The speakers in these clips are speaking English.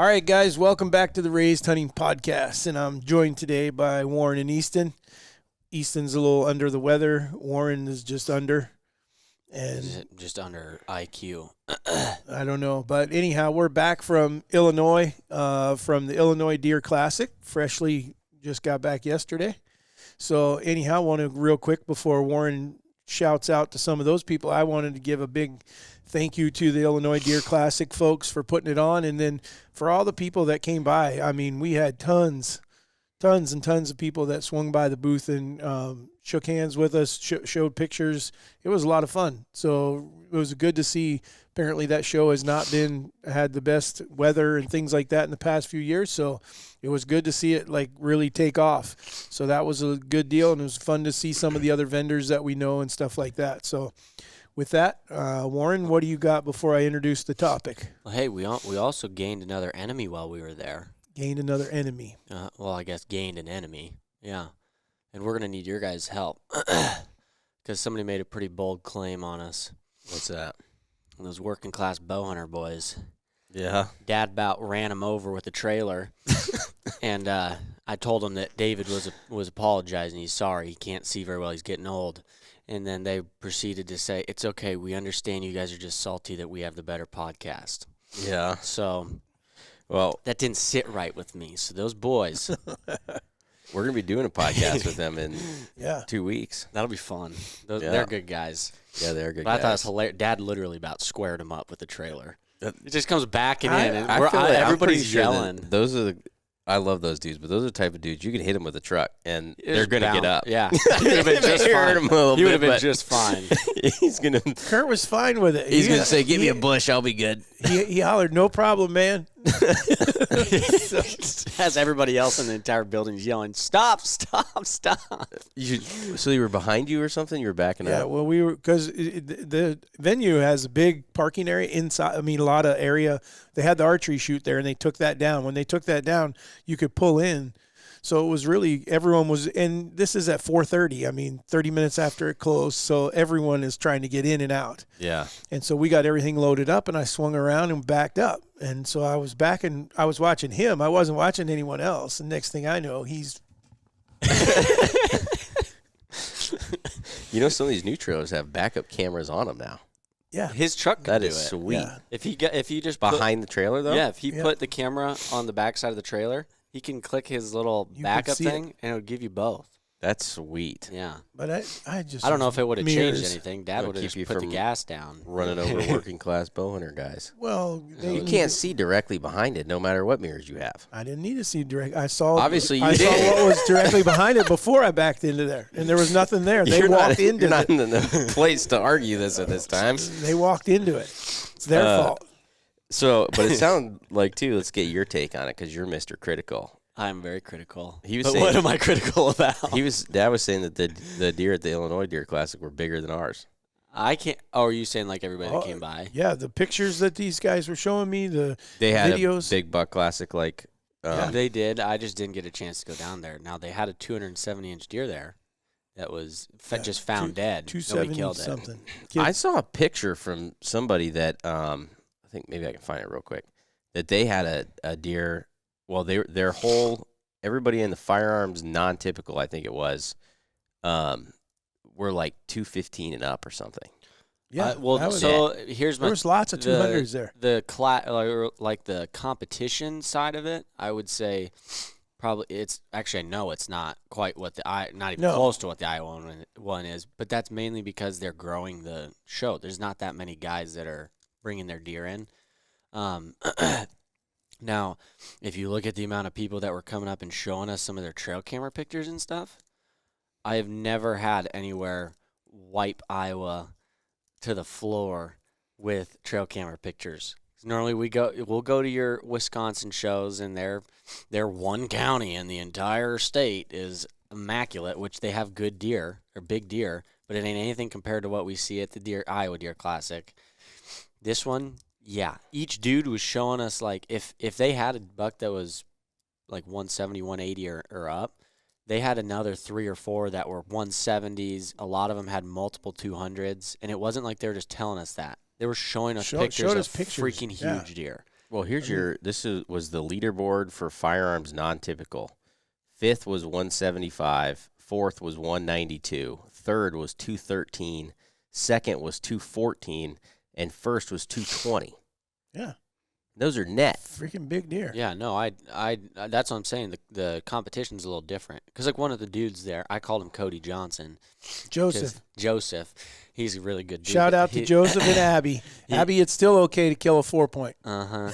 All right, guys, welcome back to the Raised Hunting Podcast, and I'm joined today by Warren and Easton. Easton's a little under the weather. Warren is just under. And just under IQ. I don't know. But anyhow, we're back from Illinois, from the Illinois Deer Classic. Freshly just got back yesterday. So anyhow, I want to real quick before Warren shouts out to some of those people, I wanted to give a big thank you to the Illinois Deer Classic folks for putting it on. And then for all the people that came by, I mean, we had tons and tons of people that swung by the booth and shook hands with us, showed pictures. It was a lot of fun. So it was good to see. Apparently that show has not had the best weather and things like that in the past few years. So it was good to see it like really take off. So that was a good deal. And it was fun to see some of the other vendors that we know and stuff like that. So with that, Warren, what do you got before I introduce the topic? Well, hey, we also gained another enemy while we were there. Gained another enemy. Well, I guess gained an enemy. Yeah. And we're going to need your guys' help because somebody made a pretty bold claim on us. What's that? Those working class bow hunter boys. Yeah. Dad about ran him over with a trailer. And I told him that David was apologizing. He's sorry. He can't see very well. He's getting old. And then they proceeded to say, it's okay. We understand you guys are just salty that we have the better podcast. Yeah. So, well, that didn't sit right with me. So those boys. We're going to be doing a podcast with them in 2 weeks. That'll be fun. They're good guys. Yeah, they're good but guys. I thought it was hilarious. Dad literally about squared him up with the trailer. It just comes backing in, and everybody's yelling. I love those dudes, but those are the type of dudes you can hit them with a truck, and they're going to get up. Yeah, he would have been just fine. He would have been just fine. He's going to. Kurt was fine with it. He's going to say, "Give me a bush, I'll be good." He hollered, "No problem, man." Has everybody else in the entire building yelling, "Stop! Stop! Stop!" So you were behind you or something? You were backing up? Yeah, well, we were because the venue has a big parking area inside. I mean, a lot of area. They had the archery shoot there, and they took that down. When they took that down, you could pull in. So it was really everyone was, and this is at 4:30. I mean, 30 minutes after it closed. So everyone is trying to get in and out. Yeah. And so we got everything loaded up, and I swung around and backed up. And so I was back, and I was watching him. I wasn't watching anyone else. And next thing I know, he's. You know, some of these new trailers have backup cameras on them now. Yeah, his truck could that do is it. Sweet. Yeah. If he just behind the trailer though. Yeah, if he put the camera on the backside of the trailer, he can click his little backup thing, and it'll give you both. That's sweet. Yeah. But I don't know if it would have changed anything. Dad would have just put the gas down. Running over working class bow hunter guys. Well, you can't see directly behind it no matter what mirrors you have. I didn't need to see direct. I saw Obviously you I did. saw what was directly behind it before I backed into there, and there was nothing there. They walked into it. You're not in the place to argue this at this time. They walked into it. It's their fault. So, but it sounded like, too, let's get your take on it because you're Mr. Critical. I'm very critical. What am I critical about? Dad was saying that the deer at the Illinois Deer Classic were bigger than ours. I can't. Oh, are you saying like everybody that came by? Yeah, the pictures that these guys were showing me, they had videos. A big buck classic like. They did. I just didn't get a chance to go down there. Now they had a 270-inch deer there that was just found dead. 270 killed something. I saw a picture from somebody that I think maybe I can find it real quick. That they had a deer. Well, their whole everybody in the firearms non-typical, I think it was, were like 215 and up or something. Yeah. Here's my. There was lots of 200s there. Like the competition side of it, I would say probably it's actually I know it's not quite what not even close to what the Iowa one is, but that's mainly because they're growing the show. There's not that many guys that are bringing their deer in. Now, if you look at the amount of people that were coming up and showing us some of their trail camera pictures and stuff, I have never had anywhere wipe Iowa to the floor with trail camera pictures. Normally we'll go to your Wisconsin shows, and their one county in the entire state is immaculate, which they have good deer or big deer, but it ain't anything compared to what we see at the Iowa Deer Classic. This one. Yeah, each dude was showing us, like, if they had a buck that was, like, 170, 180 or up, they had another 3 or 4 that were 170s. A lot of them had multiple 200s, and it wasn't like they were just telling us that. They were showing us pictures of freaking huge deer. Well, here's was the leaderboard for firearms non-typical. 5th was 175, 4th was 192, 3rd was 213, 2nd was 214, and 1st was 220. Yeah. Those are net. Freaking big deer. Yeah, no, I that's what I'm saying. The competition's a little different. Because, like, one of the dudes there, I called him Cody Johnson. Joseph. He's a really good dude. Shout out to Joseph and Abby. Abby, it's still okay to kill a 4-point. Uh-huh.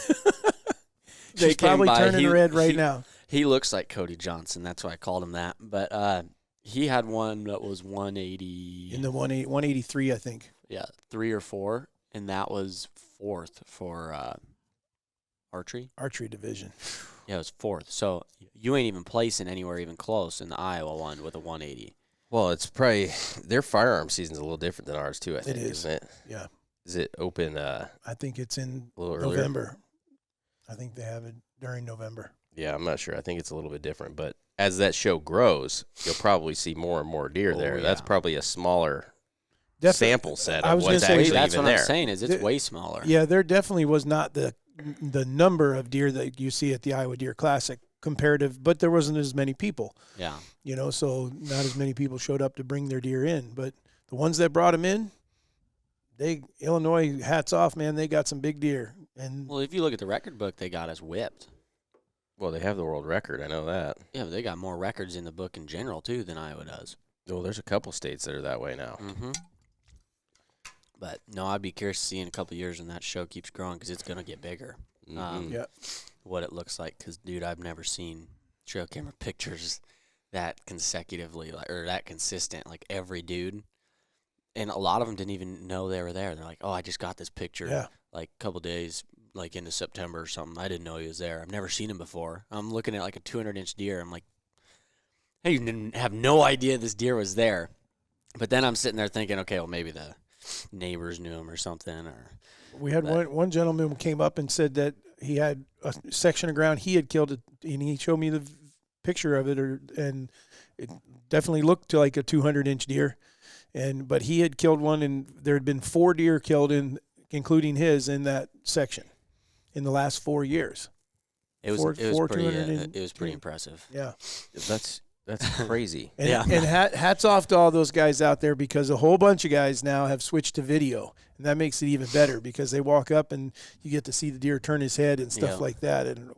She's probably turning red right now. He looks like Cody Johnson. That's why I called him that. But he had one that was 180. In the 183, I think. Yeah, 3 or 4. And that was 4th for archery division. Yeah, it was 4th. So you ain't even placing anywhere even close in the Iowa one with a 180. Well, it's probably their firearm season's a little different than ours too. I think, isn't it? Yeah. Is it open? I think it's in November. Earlier. I think they have it during November. Yeah, I'm not sure. I think it's a little bit different, but as that show grows, you'll probably see more and more deer there. Yeah. That's probably a smaller sample set I of was what's gonna say, actually that's even what there. I'm saying is it's way smaller. Yeah, there definitely was not the number of deer that you see at the Iowa Deer Classic comparative, but there wasn't as many people. Yeah. So not as many people showed up to bring their deer in. But the ones that brought them in, Illinois, hats off, man. They got some big deer. And Well, if you look at the record book, they got us whipped. Well, they have the world record. I know that. Yeah, but they got more records in the book in general, too, than Iowa does. Well, there's a couple states that are that way now. Mm-hmm. But, no, I'd be curious to see in a couple of years when that show keeps growing because it's going to get bigger. Mhm. What it looks like because, dude, I've never seen trail camera pictures that consecutively or that consistent, like every dude. And a lot of them didn't even know they were there. They're like, oh, I just got this picture like a couple days like into September or something. I didn't know he was there. I've never seen him before. I'm looking at like a 200-inch deer. I'm like, hey, you didn't have no idea this deer was there. But then I'm sitting there thinking, okay, well, maybe the neighbors knew him or something. Or we had one gentleman came up and said that he had a section of ground he had killed it, and he showed me the picture of it, and it definitely looked like a 200-inch deer. But he had killed one, and there had been 4 deer killed, including his, in that section in the last 4 years. It was pretty impressive. Yeah. That's crazy. And hats off to all those guys out there, because a whole bunch of guys now have switched to video, and that makes it even better because they walk up and you get to see the deer turn his head and stuff like that. And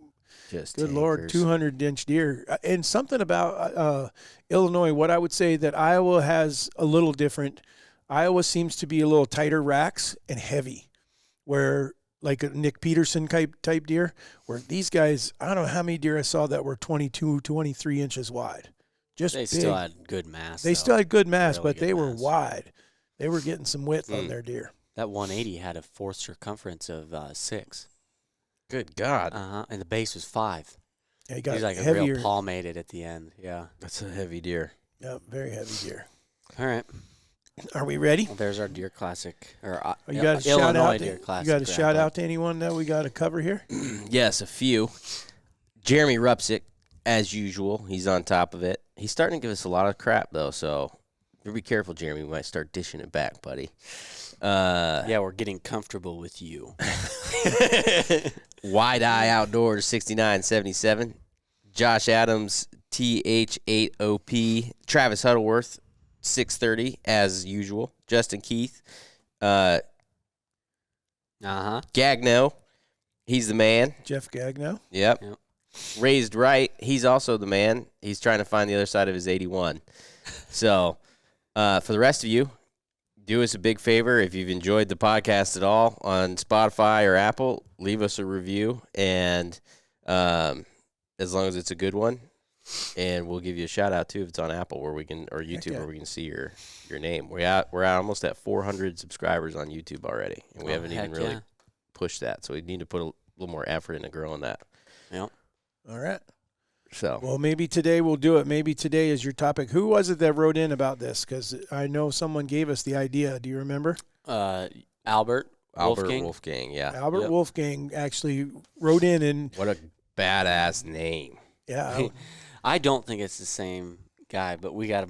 just good Lord, 200-inch deer. And something about Illinois, what I would say that Iowa has a little different. Iowa seems to be a little tighter racks and heavy, where like a Nick Peterson type deer, where these guys, I don't know how many deer I saw that were 22, 23 inches wide. Just they big. still had good mass. They still had good mass, Really but good they were mass. wide. They were getting some width on their deer. That 180 had a fourth circumference of 6. Good God. And the base was 5. Yeah, he got He's like heavier. a real palmated at the end. Yeah. That's a heavy deer. Yeah, very heavy deer. All right. Are we ready? Well, there's our deer classic, or You got a shout Illinois out. deer classic. You got a shout wrap-up. out to anyone that we got to cover here? Yes, a few. Jeremy Rupsick, as usual, he's on top of it. He's starting to give us a lot of crap, though, so be careful, Jeremy. We might start dishing it back, buddy. Yeah, we're getting comfortable with you. Wide Eye Outdoors 6977. Josh Adams TH8OP. Travis Huddleworth 630 as usual. Justin Keith. Gagno. He's the man. Jeff Gagno. Yep. Raised Right. He's also the man. He's trying to find the other side of his 81. So, for the rest of you, do us a big favor. If you've enjoyed the podcast at all on Spotify or Apple, leave us a review, and as long as it's a good one, and we'll give you a shout out too if it's on Apple or YouTube where we can see your name. We're almost at 400 subscribers on YouTube already, and we haven't even really pushed that. So we need to put a little more effort into growing that. Yep. All right. So well, maybe today we'll do it. Maybe today is your topic. Who was it that wrote in about this? Because I know someone gave us the idea. Do you remember? Albert Wolfgang, yeah. Albert Wolfgang actually wrote in, and what a badass name. Yeah. I don't think it's the same guy, but we got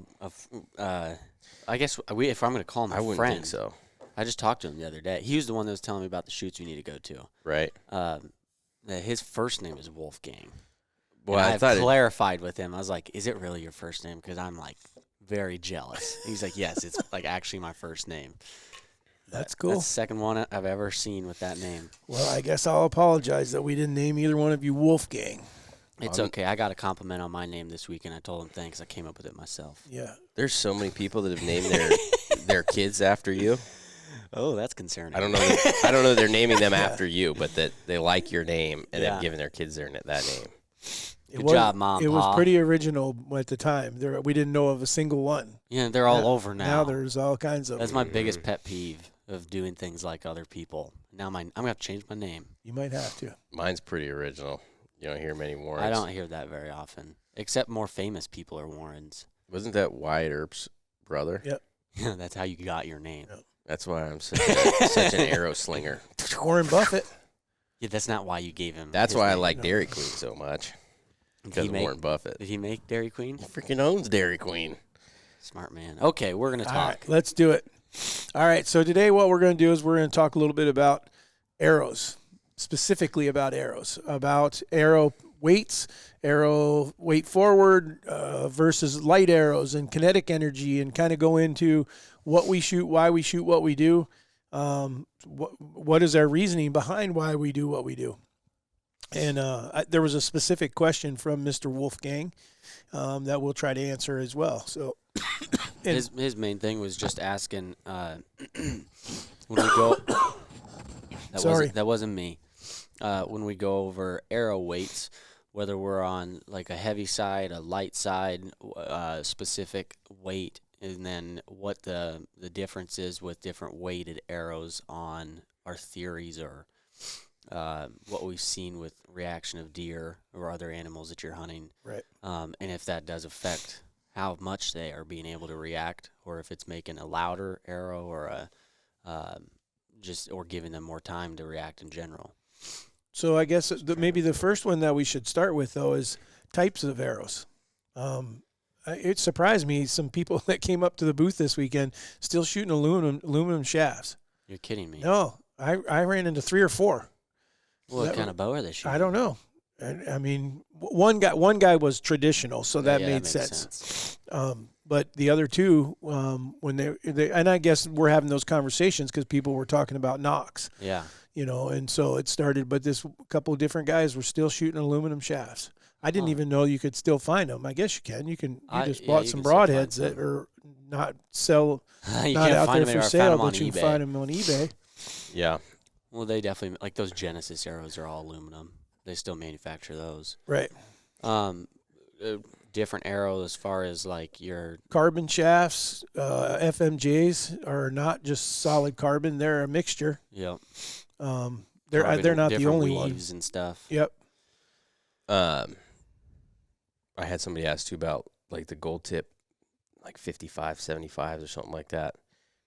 I guess if I'm going to call him a friend. I wouldn't think so. I just talked to him the other day. He was the one that was telling me about the shoots we need to go to. Right. that his first name is Wolfgang. Well, And I I've thought clarified with him. I was like, "Is it really your first name?" Because I'm like very jealous. He's like, "Yes, it's like actually my first name." That's cool. That's the second one I've ever seen with that name. Well, I guess I'll apologize that we didn't name either one of you Wolfgang. It's okay. I got a compliment on my name this week, and I told him thanks. I came up with it myself. Yeah. there's so many people that have named their kids after you. Oh, that's concerning. I don't know. I don't know that they're naming them after you, but that they like your name and they've given their kids that name. Good job, Mom. It Pa. was pretty original at the time. We didn't know of a single one. Yeah, they're all over now. Now there's all kinds of. That's my biggest pet peeve of doing things like other people. Now I'm gonna have to change my name. You might have to. Mine's pretty original. You don't hear many Warrens. I don't hear that very often, except more famous people are Warrens. Wasn't that Wyatt Earp's brother? Yep. Yeah, that's how you got your name. Yep. That's why I'm such an arrow slinger. Warren Buffett. Yeah, that's not why you gave him. That's his why I name. like Dairy Queen so much. Because of Warren Buffett. Did he make Dairy Queen? He freaking owns Dairy Queen. Smart man. Okay, we're gonna All talk. right, let's do it. All right, so today what we're going to do is we're going to talk a little bit about arrows, specifically about arrow weights, arrow weight forward versus light arrows and kinetic energy, and kind of go into what we shoot, why we shoot what we do, what is our reasoning behind why we do what we do. And there was a specific question from Mr. Wolfgang that we'll try to answer as well. So His main thing was just asking when we go. That wasn't me. When we go over arrow weights, whether we're on like a heavy side, a light side, specific weight, and then what the difference is with different weighted arrows on our theories or what we've seen with reaction of deer or other animals that you're hunting. Right. And if that does affect how much they are being able to react, or if it's making a louder arrow or or giving them more time to react in general. So I guess maybe the first one that we should start with, though, is types of arrows. It surprised me, some people that came up to the booth this weekend still shooting aluminum shafts. You're kidding me. No, I ran into 3 or 4. What kind of bow are they shooting? I don't know. I mean, one guy was traditional, so that made makes sense. But the other two, when they and I guess we're having those conversations because people were talking about Knox. Yeah. And so it started. But this couple of different guys were still shooting aluminum shafts. I didn't even know you could still find them. I guess you can. You just bought some broadheads that are not not out there for sale, but you can find them on eBay. Yeah. Well, they definitely, like those Genesis arrows are all aluminum. They still manufacture those. Right. Different arrow as far as like your carbon shafts, FMJs are not just solid carbon; they're a mixture. Yep. They're not the only ones and stuff. Yep. I had somebody ask too about like the gold tip, like 55, 75s or something like that,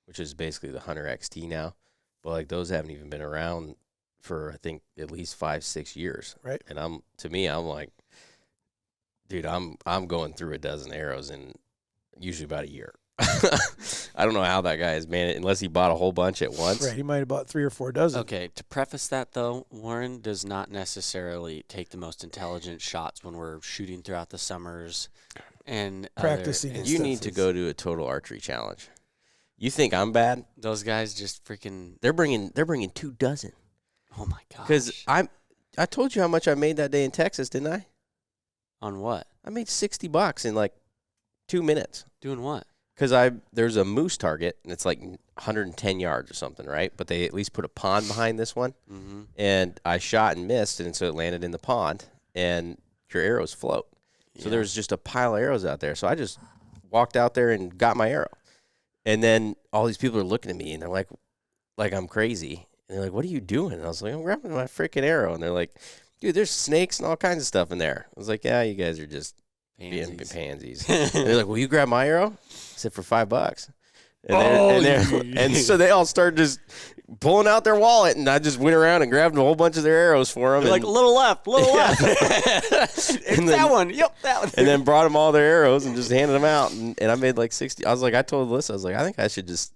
which is basically the Hunter XT now. But like those haven't even been around for I think at least 5-6 years. Right. And I'm like, dude, I'm going through a dozen arrows in usually about a year. I don't know how that guy is managed unless he bought a whole bunch at once. Right. He might have bought 3 or 4 dozen. Okay. To preface that though, Warren does not necessarily take the most intelligent shots when we're shooting throughout the summers and practicing. You need to go to a total archery challenge. You think I'm bad? Those guys just freaking. They're bringing 2 dozen. Oh my god! Because I told you how much I made that day in Texas, didn't I? On what? I made $60 in like 2 minutes. Doing what? Because there's a moose target and it's like 110 yards or something, right? But they at least put a pond behind this one, and I shot and missed, and so it landed in the pond, and your arrows float. So there was just a pile of arrows out there. So I just walked out there and got my arrow, and then all these people are looking at me and they're like I'm crazy. And they're like, "What are you doing?" And I was like, "I'm grabbing my freaking arrow." And they're like, "Dude, there's snakes and all kinds of stuff in there." I was like, "Yeah, you guys are just being pansies." And they're like, "Will you grab my arrow?" I said, "For $5." And so they all started just pulling out their wallet, and I just went around and grabbed a whole bunch of their arrows for them. Like, a little left. That one. Yep, that one. And then brought them all their arrows and just handed them out. And I made like 60. I told Alyssa, I was like, I think I should just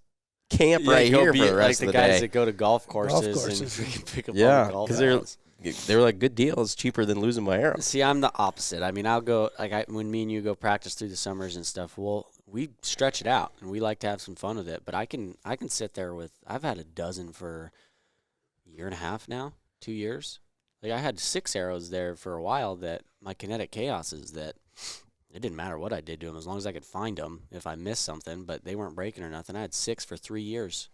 camp right here for the rest of the day. Like the guys that go to golf courses. And freaking pick up all the golf balls. they were like, good deal. It's cheaper than losing my arrow. See, I'm the opposite. I mean, I'll go when me and you go practice through the summers and stuff. We stretch it out and we like to have some fun with it. But I can sit there with. I've had a dozen for a year and a half now, 2 years. Like I had 6 arrows there for a while. That my kinetic chaoses that. It didn't matter what I did to them as long as I could find them if I missed something, but they weren't breaking or nothing. I had 6 for 3 years.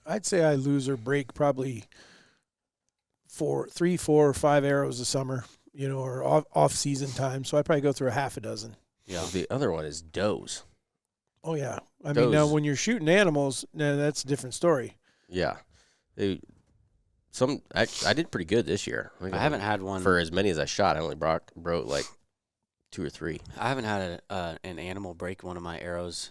I'd say I lose or break probably 3, 4, or 5 arrows a summer, or off season time. So I probably go through a half a dozen. Yeah. Well, the other one is does. Oh yeah. I mean, now when you're shooting animals, that's a different story. Yeah. I did pretty good this year. I haven't had one for as many as I shot. I only broke like 2 or 3. I haven't had an animal break one of my arrows.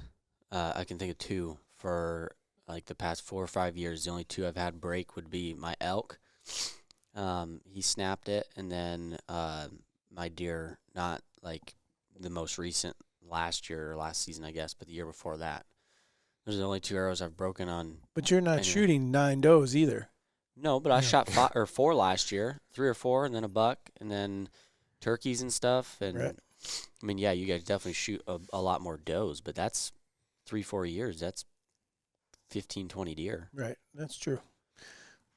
I can think of 2 for like the past 4 or 5 years. The only 2 I've had break would be my elk. He snapped it, and then my deer, not like the most recent last year or last season, I guess, but the year before that. Those are the only 2 arrows I've broken on. But you're not shooting 9 does either. No, but I shot 4 last year, 3 or 4, and then a buck, and then turkeys and stuff. And right. I mean, yeah, you guys definitely shoot a lot more does, but that's 3-4 years. That's 15, 20 deer. Right, that's true.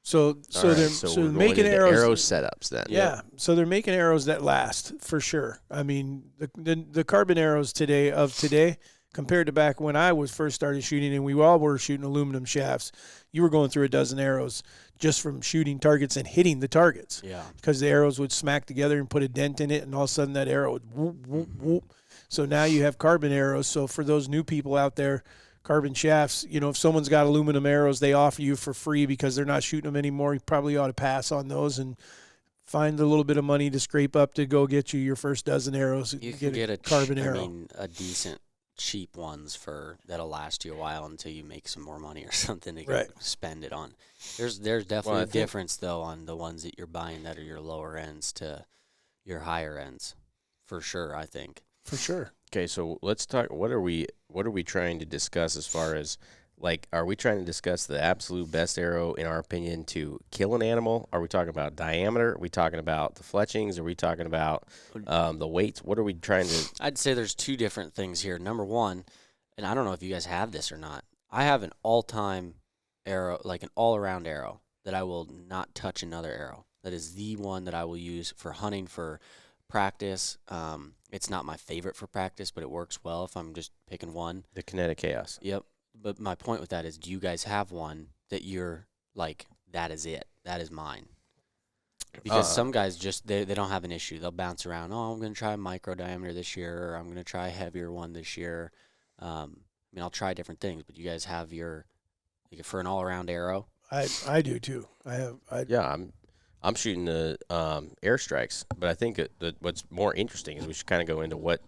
So they're making arrows. Arrow setups then. Yeah, so they're making arrows that last for sure. I mean, the carbon arrows today compared to back when I was first started shooting, and we all were shooting aluminum shafts. You were going through a dozen arrows just from shooting targets and hitting the targets. Yeah. Because the arrows would smack together and put a dent in it, and all of a sudden that arrow would whoop, whoop, whoop. So now you have carbon arrows. So for those new people out there, carbon shafts, if someone's got aluminum arrows they offer you for free because they're not shooting them anymore, you probably ought to pass on those and find a little bit of money to scrape up to go get you your first dozen arrows. You can get a carbon arrow. I mean, a decent cheap ones that'll last you a while until you make some more money or something to spend it on. There's definitely a difference though on the ones that you're buying that are your lower ends to your higher ends, for sure. I think for sure. Okay, so let's talk. What are we trying to discuss as far as are we trying to discuss the absolute best arrow in our opinion to kill an animal? Are we talking about diameter? Are we talking about the fletchings? Are we talking about the weights? What are we trying to? I'd say there's 2 different things here. Number one, and I don't know if you guys have this or not. I have an all-time arrow, like an all-around arrow that I will not touch another arrow. That is the one that I will use for hunting, for practice. It's not my favorite for practice, but it works well if I'm just picking one. The kinetic chaos. Yep. But my point with that is, do you guys have one that you're like, that is it? That is mine? Because some guys just, they don't have an issue. They'll bounce around. Oh, I'm going to try a micro diameter this year, or I'm going to try a heavier one this year. I mean, I'll try different things, but you guys have for an all-around arrow? I do too. I'm shooting the airstrikes, but I think that what's more interesting is we should kind of go into what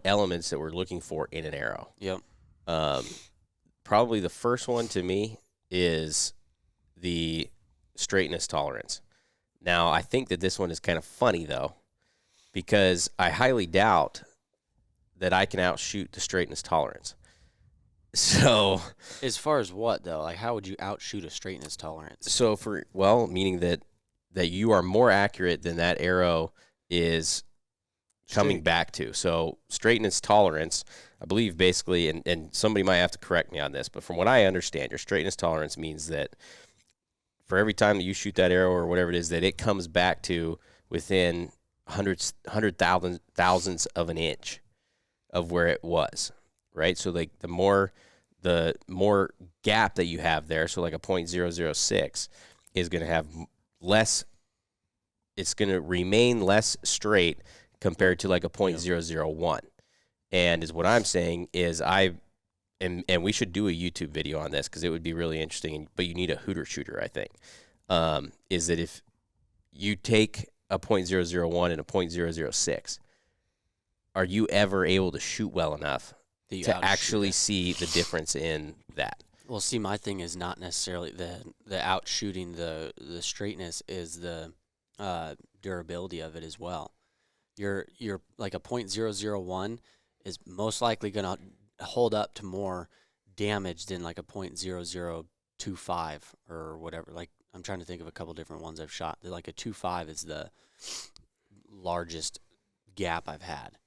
elements that we're looking for in an arrow. Yep. Probably the first one to me is the straightness tolerance. Now, I think that this one is kind of funny, though, because I highly doubt that I can outshoot the straightness tolerance. So, as far as what, though? Like, how would you outshoot a straightness tolerance? So, meaning that you are more accurate than that arrow is coming back to. So, straightness tolerance, I believe basically, and somebody might have to correct me on this, but from what I understand, your straightness tolerance means that for every time that you shoot that arrow or whatever it is, that it comes back to within thousandths of an inch of where it was, right? So, like, the more gap that you have there, so like a .006 is going to have less, it's going to remain less straight compared to like a .001. And is what I'm saying is and we should do a YouTube video on this because it would be really interesting, but you need a hooter shooter, I think, is that if you take a .001 and a .006, are you ever able to shoot well enough to actually see the difference in that? Well, see, my thing is not necessarily the outshooting the straightness, is the durability of it as well. You're like a .001 is most likely going to hold up to more damage than like a .0025 or whatever. Like, I'm trying to think of a couple different ones I've shot. They're like a 2.5 is the largest gap I've had.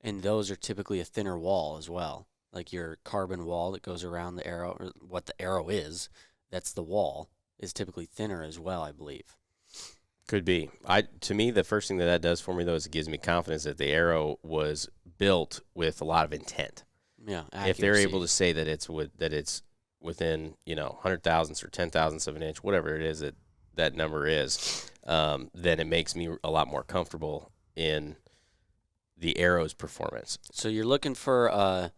And those are typically a thinner wall as well. Like your carbon wall that goes around the arrow, or what the arrow is, that's the wall, is typically thinner as well, I believe. Could be. To me, the first thing that does for me, though, is it gives me confidence that the arrow was built with a lot of intent. Yeah, accuracy. If they're able to say that it's within, 100,000ths or 10,000ths of an inch, whatever it is that number is, then it makes me a lot more comfortable in the arrow's performance. So you're looking for a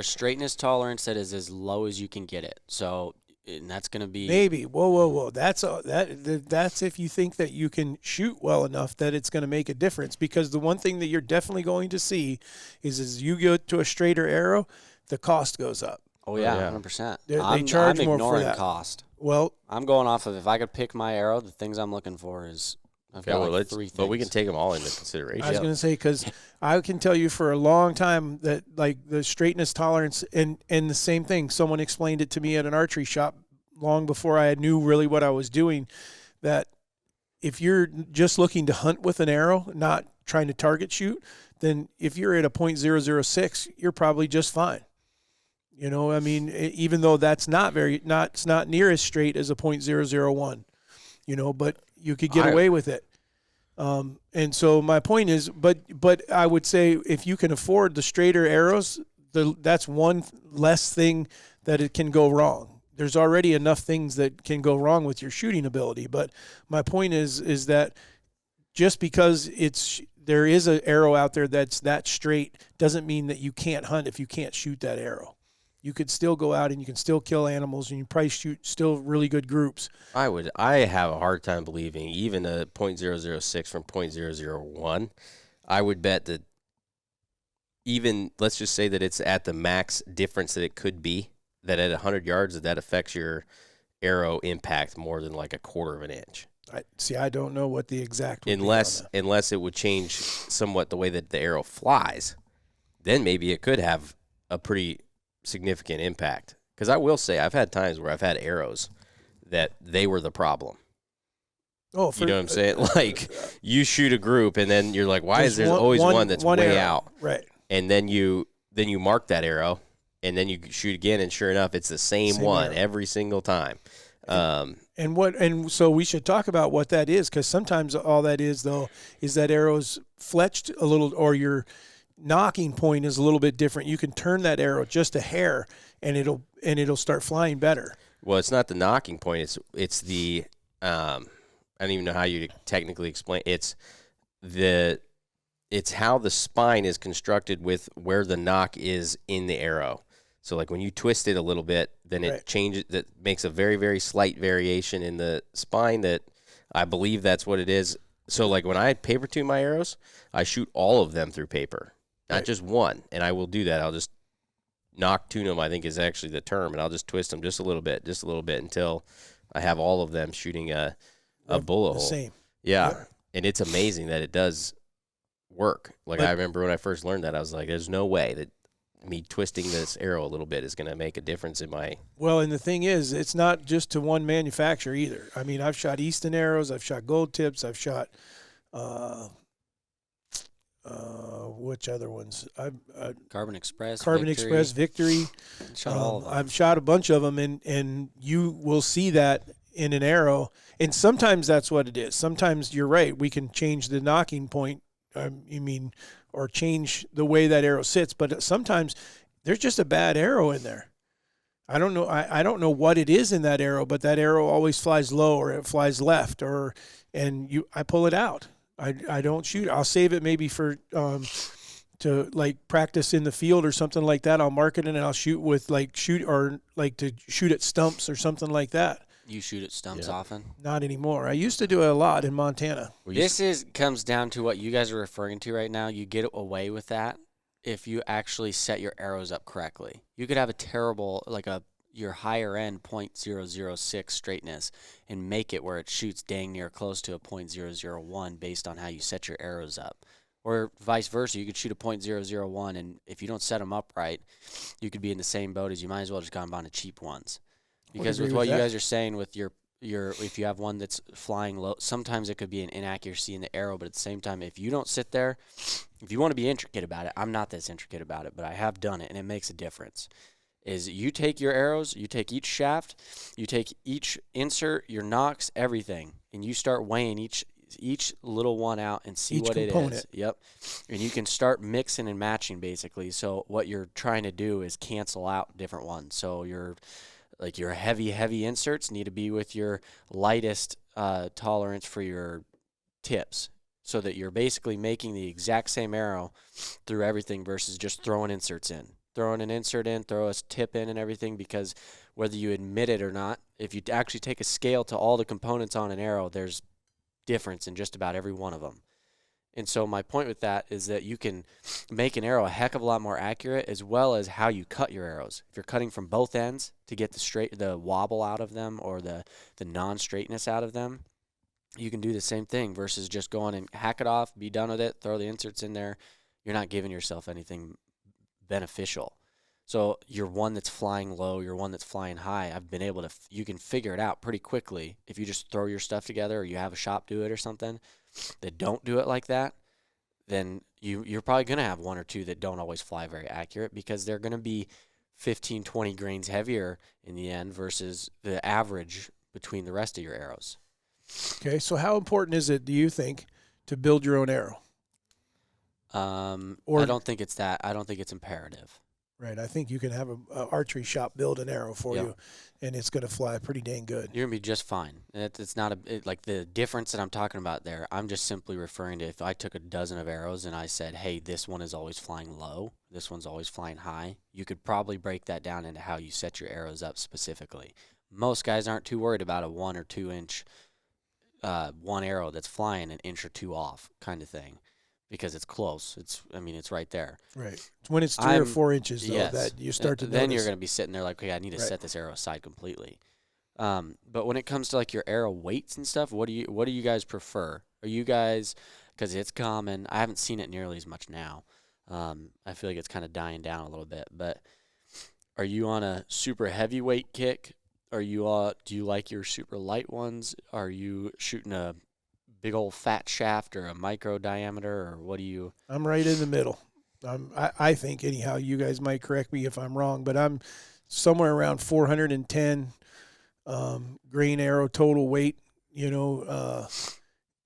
straightness tolerance that is as low as you can get it. So, and that's going to be maybe. Whoa. That's if you think that you can shoot well enough that it's going to make a difference. Because the one thing that you're definitely going to see is as you go to a straighter arrow, the cost goes up. Oh yeah, 100%. They charge I'm more for ignoring that cost. Well, I'm going off of if I could pick my arrow, the things I'm looking for is I've got like 3 things. But we can take them all into consideration. I was going to say, because I can tell you for a long time that like the straightness tolerance and the same thing. Someone explained it to me at an archery shop long before I knew really what I was doing, that if you're just looking to hunt with an arrow, not trying to target shoot, then if you're at a .006, you're probably just fine. I mean, even though that's it's not near as straight as a .001, but you could get away with it. And so my point is, but I would say if you can afford the straighter arrows, that's one less thing that it can go wrong. There's already enough things that can go wrong with your shooting ability. But my point is that just because there is an arrow out there that's that straight doesn't mean that you can't hunt if you can't shoot that arrow. You could still go out and you can still kill animals and you probably shoot still really good groups. I have a hard time believing even a .006 from .001. I would bet that even, let's just say that it's at the max difference that it could be, that at 100 yards that affects your arrow impact more than like a quarter of an inch. I don't know what the exact would unless it would change somewhat the way that the arrow flies, then maybe it could have a pretty significant impact. Because I will say I've had times where I've had arrows that they were the problem. Oh, you know what I'm saying? Like you shoot a group and then you're like, why is there always one that's way out? Right. And then you mark that arrow and then you shoot again and sure enough it's the same one arrow every single time. And so we should talk about what that is, because sometimes all that is though is that arrow's fletched a little, or your knocking point is a little bit different. You can turn that arrow just a hair and it'll start flying better. Well, it's not the knocking point. It's the I don't even know how you technically explain. It's how the spine is constructed with where the knock is in the arrow. So like when you twist it a little bit, then it changes. That makes a very, very slight variation in the spine. That I believe that's what it is. So like when I paper tune my arrows, I shoot all of them through paper, not just one. And I will do that. I'll just knock tune them, I think is actually the term, and I'll just twist them just a little bit until I have all of them shooting a bullet hole. Same. Yeah, and it's amazing that it does work. Like I remember when I first learned that, I was like, "There's no way that me twisting this arrow a little bit is going to make a difference in my." Well, and the thing is, it's not just to one manufacturer either. I mean, I've shot Easton arrows, I've shot Gold Tips, I've shot which other ones? Carbon Express, Victory. Shot all of them. I've shot a bunch of them, and you will see that in an arrow. And sometimes that's what it is. Sometimes you're right. We can change the knocking point. Or change the way that arrow sits. But sometimes there's just a bad arrow in there. I don't know. I don't know what it is in that arrow, but that arrow always flies low, or it flies left, I pull it out. I don't shoot. I'll save it maybe for to like practice in the field or something like that. I'll mark it and I'll shoot to shoot at stumps or something like that. You shoot at stumps often? Not anymore. I used to do it a lot in Montana. This comes down to what you guys are referring to right now. You get away with that if you actually set your arrows up correctly. You could have a terrible, your higher end .006 straightness and make it where it shoots dang near close to a .001 based on how you set your arrows up. Or vice versa, you could shoot a .001, and if you don't set them up right, you could be in the same boat as you might as well just gone on to cheap ones. Because with what you guys are saying with your if you have one that's flying low, sometimes it could be an inaccuracy in the arrow, but at the same time, if you don't sit there, if you want to be intricate about it, I'm not this intricate about it, but I have done it, and it makes a difference. Is you take your arrows, you take each shaft, you take each insert, your nocks, everything, and you start weighing each little one out and see what it is. Yep. And you can start mixing and matching, basically. So what you're trying to do is cancel out different ones. So your heavy inserts need to be with your lightest tolerance for your tips, so that you're basically making the exact same arrow through everything versus just throwing inserts in. Throwing an insert in, throw a tip in and everything, because whether you admit it or not, if you actually take a scale to all the components on an arrow, there's difference in just about every one of them. And so my point with that is that you can make an arrow a heck of a lot more accurate, as well as how you cut your arrows. If you're cutting from both ends to get the wobble out of them or the non-straightness out of them, you can do the same thing versus just going and hack it off, be done with it, throw the inserts in there. You're not giving yourself anything beneficial. So you're one that's flying low, you're one that's flying high. I've been able to, you can figure it out pretty quickly if you just throw your stuff together, or you have a shop do it or something that don't do it like that. Then you're probably going to have one or two that don't always fly very accurate, because they're going to be 15, 20 grains heavier in the end versus the average between the rest of your arrows. Okay, so how important is it, do you think, to build your own arrow? I don't think it's that. I don't think it's imperative. Right. I think you can have a archery shop build an arrow for you, and it's going to fly pretty dang good. You're going to be just fine. It's not like the difference that I'm talking about there. I'm just simply referring to, if I took a dozen of arrows and I said, hey, this one is always flying low, this one's always flying high, you could probably break that down into how you set your arrows up specifically. Most guys aren't too worried about a 1 or 2 inch one arrow that's flying an inch or two off kind of thing, because it's close. It's right there. Right. When it's 3 or 4 inches, though, that you start to then notice. you're going to be sitting there like, okay, I need to set this arrow aside completely. But when it comes to like your arrow weights and stuff, what do you guys prefer? Are you guys, because it's common, I haven't seen it nearly as much now. I feel like it's kind of dying down a little bit. But are you on a super heavyweight kick? Are you do you like your super light ones? Are you shooting a big old fat shaft or a micro diameter, or what do you? I'm right in the middle. I think, anyhow, you guys might correct me if I'm wrong, but I'm somewhere around 410 grain arrow total weight.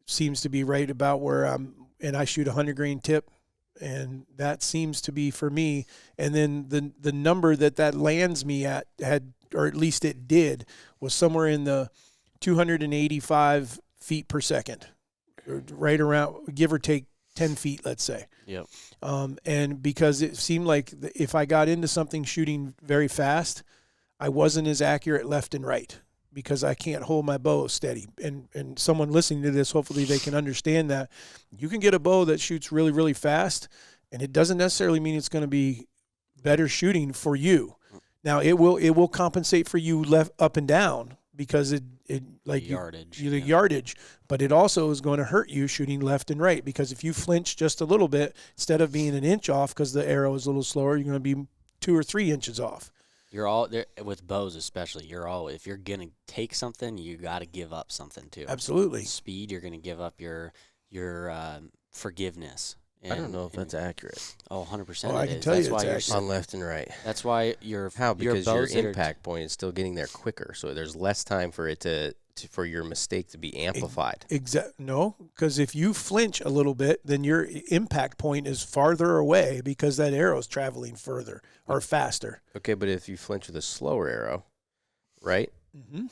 Seems to be right about where I'm, and I shoot 100 grain tip, and that seems to be for me. And then the number that lands me at or at least it did, was somewhere in the 285 feet per second, right around, give or take 10 feet, let's say. Yep. And because it seemed like if I got into something shooting very fast, I wasn't as accurate left and right, because I can't hold my bow steady. And someone listening to this, hopefully they can understand that you can get a bow that shoots really, really fast, and it doesn't necessarily mean it's going to be better shooting for you. Now it will compensate for you left, up and down, because it like yardage, yardage, but it also is going to hurt you shooting left and right, because if you flinch just a little bit, instead of being an inch off because the arrow is a little slower, you're going to be 2 or 3 inches off. You're all there with bows, especially. If you're gonna take something, you got to give up something too. Absolutely. Speed, you're gonna give up your forgiveness. I don't know if that's accurate. Oh, 100%. I can tell you it's accurate. On left and right. That's why because your impact point is still getting there quicker, so there's less time for it for your mistake to be amplified. No, because if you flinch a little bit, then your impact point is farther away, because that arrow is traveling further or faster. Okay, but if you flinch with a slower arrow, right? Mm-hmm.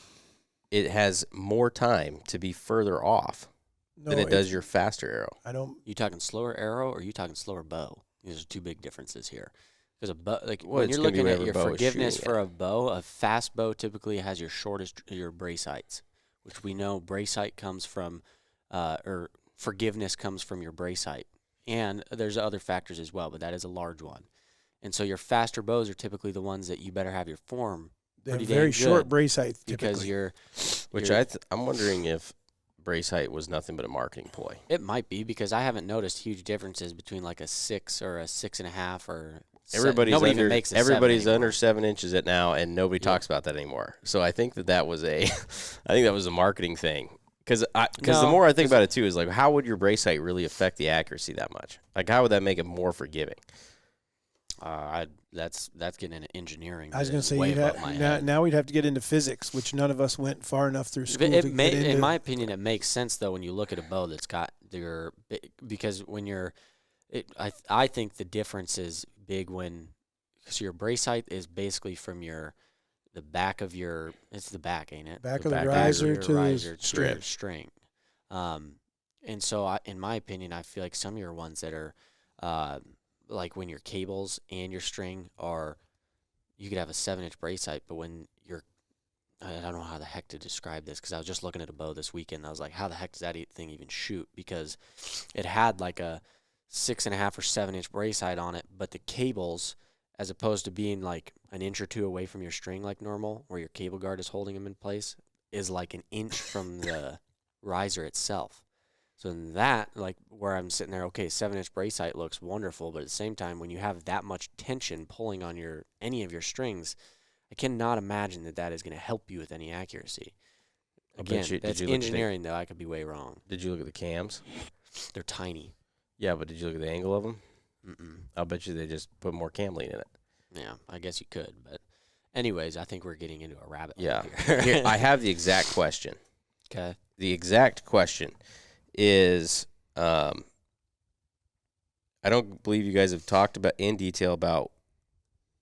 It has more time to be further off than it does your faster arrow. You talking slower arrow, or are you talking slower bow? These are two big differences here. Because a bow, when you're looking at your forgiveness for a bow, a fast bow typically has your brace heights, which we know brace height comes from, or forgiveness comes from your brace height. And there's other factors as well, but that is a large one. And so your faster bows are typically the ones that you better have your form pretty very short brace height, because I'm wondering if brace height was nothing but a marketing ploy. It might be, because I haven't noticed huge differences between like a 6 or a 6.5 or Everybody's nobody under, even makes a 7 everybody's anymore. under 7 inches at now, and nobody talks about that anymore. So I think that was I think that was a marketing thing. Because the more I think about it too, is like, how would your brace height really affect the accuracy that much? Like, how would that make it more forgiving? That's getting into engineering. I was going to say way above my head. now we'd have to get into physics, which none of us went far enough through school to get into. In my opinion, it makes sense though when you look at a bow that's got because when I think the difference is big because your brace height is basically from the back of it's the back, ain't it? Back the of the back riser your to riser the string. string. And so in my opinion, I feel like some of your ones that are like when your cables and your string you could have a 7-inch brace height, but when I don't know how the heck to describe this because I was just looking at a bow this weekend. And I was like, how the heck does that thing even shoot? Because it had like a 6.5 or 7-inch brace height on it, but the cables, as opposed to being like an inch or two away from your string like normal, where your cable guard is holding them in place, is like an inch from the riser itself. So in that, like where I'm sitting there, okay, 7-inch brace height looks wonderful, but at the same time, when you have that much tension pulling on any of your strings, I cannot imagine that is going to help you with any accuracy. Again, that's engineering, though. I could be way wrong. Did you look at the cams? They're tiny. Yeah, but did you look at the angle of them? Mm-mm. I'll bet you they just put more cam lead in it. Yeah, I guess you could. But anyways, I think we're getting into a rabbit hole Yeah. here. Here, I have the exact question. Okay. The exact question is, I don't believe you guys have talked about in detail about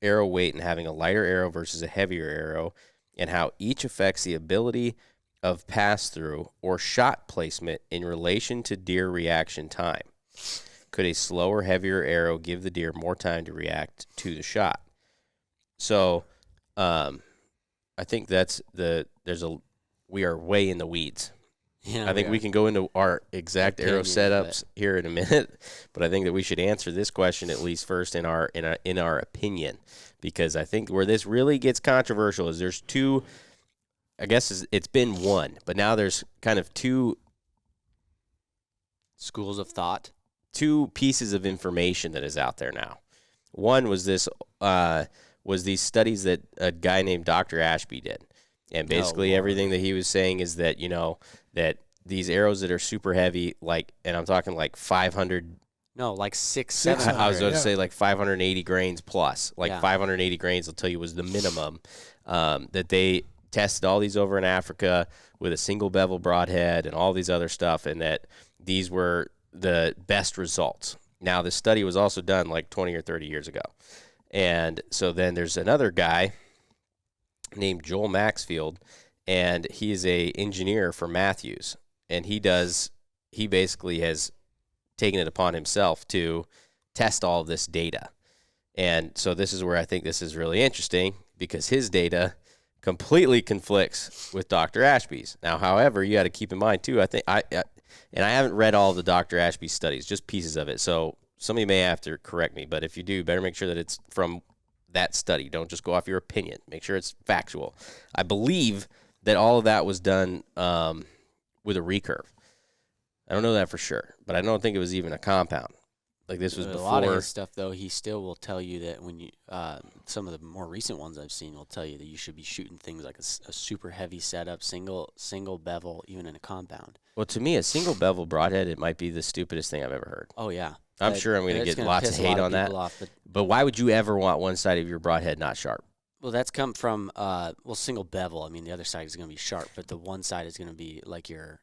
arrow weight and having a lighter arrow versus a heavier arrow and how each affects the ability of pass-through or shot placement in relation to deer reaction time. Could a slower, heavier arrow give the deer more time to react to the shot? So, I think we are way in the weeds. Yeah, I think we can go into our exact arrow Opinions, setups here in a minute, but I think that we should answer this question at least first in our opinion, because I think where this really gets controversial is there's two. I guess it's been one, but now there's kind of two schools of thought. Two pieces of information that is out there now. One was these studies that a guy named Dr. Ashby did. And basically everything that he was saying is that, that these arrows that are super heavy, and I'm talking like 500. No, like 600. I was going to say like 580 grains plus. 580 grains, I'll tell you, was the minimum. That they tested all these over in Africa with a single bevel broadhead and all these other stuff, and that these were the best results. Now, this study was also done like 20 or 30 years ago. And so then there's another guy named Joel Maxfield, and he is a engineer for Matthews, and he basically has taken it upon himself to test all of this data. And so this is where I think this is really interesting, because his data completely conflicts with Dr. Ashby's. Now, however, you got to keep in mind too, I think I haven't read all of the Dr. Ashby studies, just pieces of it. So somebody may have to correct me, but if you do, better make sure that it's from that study. Don't just go off your opinion. Make sure it's factual. I believe that all of that was done with a recurve. I don't know that for sure, but I don't think it was even a compound. Like this was before. A lot of his stuff, though, he still will tell you that when you some of the more recent ones I've seen will tell you that you should be shooting things like a super heavy setup, single bevel, even in a compound. Well, to me, a single bevel broadhead, it might be the stupidest thing I've ever heard. Oh yeah, I'm sure I'm going to get lots of hate on that. But why would you ever want one side of your broadhead not sharp? Well, that's come from single bevel. I mean, the other side is going to be sharp, but the one side is going to be like your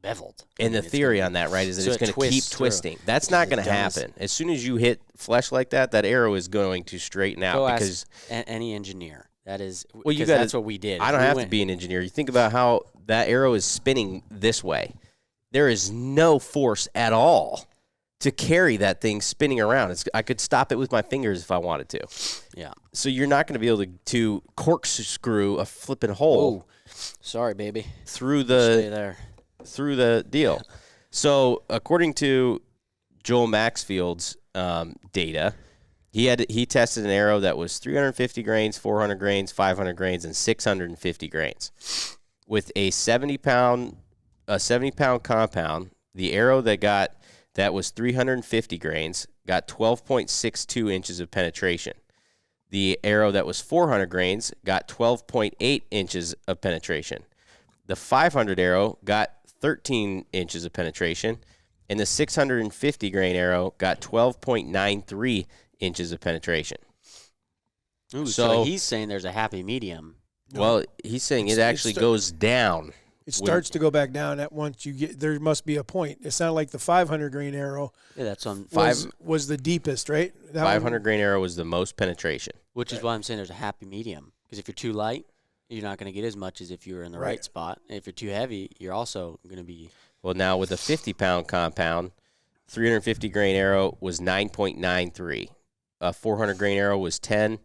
beveled. And the theory on that, right, is that it's going to keep twisting. That's not going to happen. As soon as you hit flesh like that, that arrow is going to straighten out. Because any engineer. That is, that's what we did. I don't have to be an engineer. You think about how that arrow is spinning this way. There is no force at all to carry that thing spinning around. I could stop it with my fingers if I wanted to. Yeah. So you're not going to be able to corkscrew a flipping hole. Oh, sorry, baby. Stay there. Through the deal. So according to Joel Maxfield's data, he tested an arrow that was 350 grains, 400 grains, 500 grains, and 650 grains. With a 70-pound compound, the arrow that that was 350 grains got 12.62 inches of penetration. The arrow that was 400 grains got 12.8 inches of penetration. The 500 arrow got 13 inches of penetration, and the 650 grain arrow got 12.93 inches of penetration. Ooh, so he's saying there's a happy medium. Well, he's saying it actually goes down. It starts to go back down at once you get. There must be a point. It sounded like the 500 grain arrow. Yeah, that's on was the deepest, right? That 500 grain arrow was the most penetration. Which is why I'm saying there's a happy medium. Because if you're too light, you're not going to get as much as if you were in the right spot. And if you're too heavy, you're also going to be. Well, now with a 50-pound compound, 350 grain arrow was 9.93. A 400 grain arrow was 10.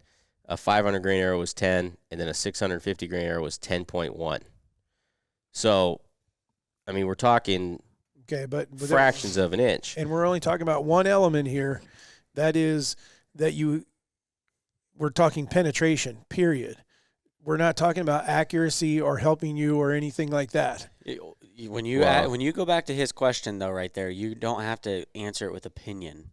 A 500 grain arrow was 10, and then a 650 grain arrow was 10.1. So, I mean, we're talking fractions of an inch. And we're only talking about one element here. That is that we're talking penetration, period. We're not talking about accuracy or helping you or anything like that. When you go back to his question, though, right there, you don't have to answer it with opinion.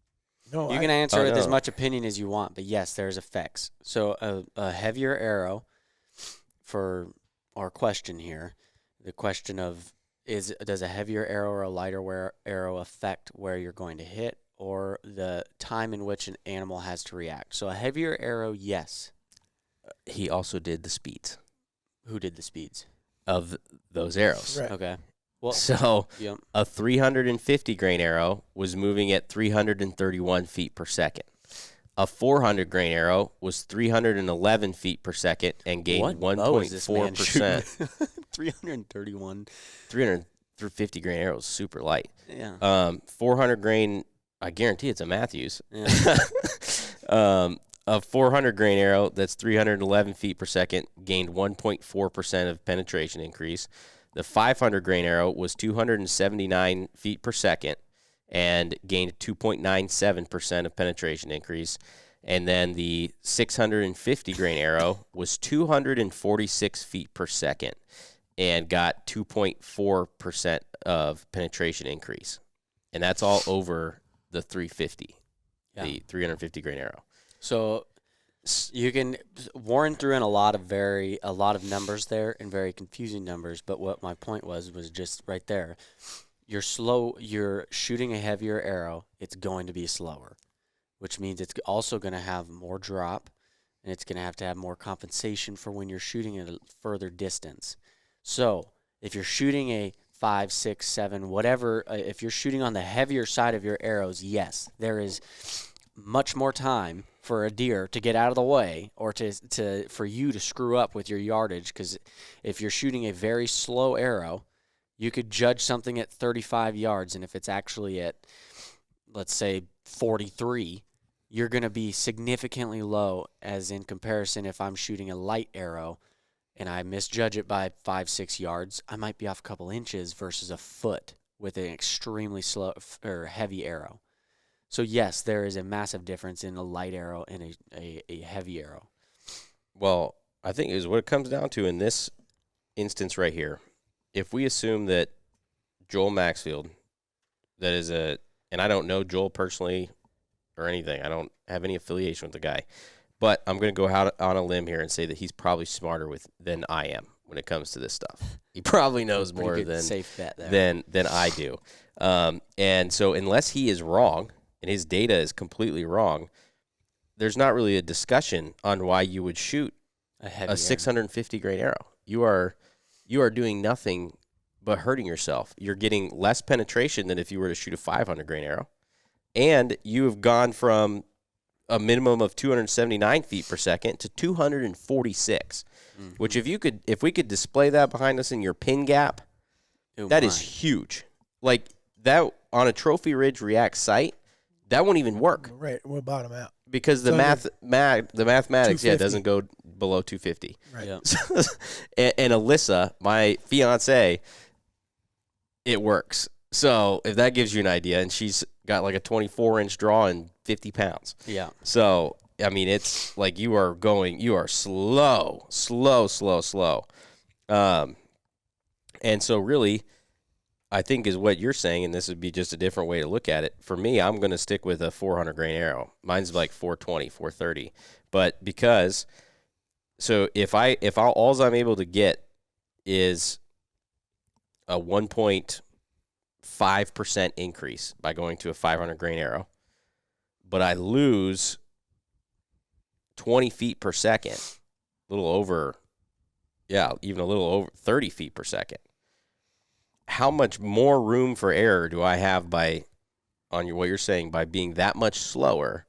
No, you can answer it with as much opinion as you want, but yes, there's effects. So a heavier arrow, for our question here, the question of does a heavier arrow or a lighter arrow affect where you're going to hit or the time in which an animal has to react? So a heavier arrow, yes. He also did the speeds. Who did the speeds? Of those arrows. Right. Okay. Well, so yep. A 350 grain arrow was moving at 331 feet per second. A 400 grain arrow was 311 feet per second and gained 1.4%. 331. 350 grain arrow is super light. Yeah. 400 grain, I guarantee it's a Matthews. Yeah. A 400 grain arrow that's 311 feet per second gained 1.4% of penetration increase. The 500 grain arrow was 279 feet per second and gained 2.97% of penetration increase. And then the 650 grain arrow was 246 feet per second and got 2.4% of penetration increase. And that's all over the 350, the 350 grain arrow. So you can Warren threw in a lot of numbers there and very confusing numbers, but what my point was just right there. You're shooting a heavier arrow, it's going to be slower, which means it's also going to have more drop and it's going to have more compensation for when you're shooting at a further distance. So, if you're shooting a 5, 6, 7, whatever, if you're shooting on the heavier side of your arrows, yes, there is much more time for a deer to get out of the way or for you to screw up with your yardage, because if you're shooting a very slow arrow, you could judge something at 35 yards, and if it's actually at, let's say, 43, you're going to be significantly low, as in comparison if I'm shooting a light arrow and I misjudge it by 5, 6 yards, I might be off a couple inches versus a foot with an extremely slow or heavy arrow. So, yes, there is a massive difference in a light arrow and a heavy arrow. Well, I think is what it comes down to in this instance right here. If we assume that Joel Maxfield, and I don't know Joel personally or anything. I don't have any affiliation with the guy. But I'm going to go out on a limb here and say that he's probably smarter than I am when it comes to this stuff. He probably knows more safe bet there. than I do. And so unless he is wrong, and his data is completely wrong, there's not really a discussion on why you would shoot a 650 grain arrow. You are doing nothing but hurting yourself. You're getting less penetration than if you were to shoot a 500 grain arrow. And you have gone from a minimum of 279 feet per second to 246, which if we could display that behind us in your pin gap, that is huge. Like that on a Trophy Ridge React site, that won't even work. Right, we'll bottom out because the mathematics doesn't go below 250. Right. Yeah. And Alyssa, my fiance, it works. So if that gives you an idea, and she's got like a 24-inch draw and 50 pounds. Yeah. So, I mean, it's like you are slow. And so really, I think is what you're saying, and this would be just a different way to look at it. For me, I'm going to stick with a 400 grain arrow. Mine's like 420, 430. But because, so if all I'm able to get is a 1.5% increase by going to a 500 grain arrow, but I lose 20 feet per second, even a little over 30 feet per second. How much more room for error do I have what you're saying, by being that much slower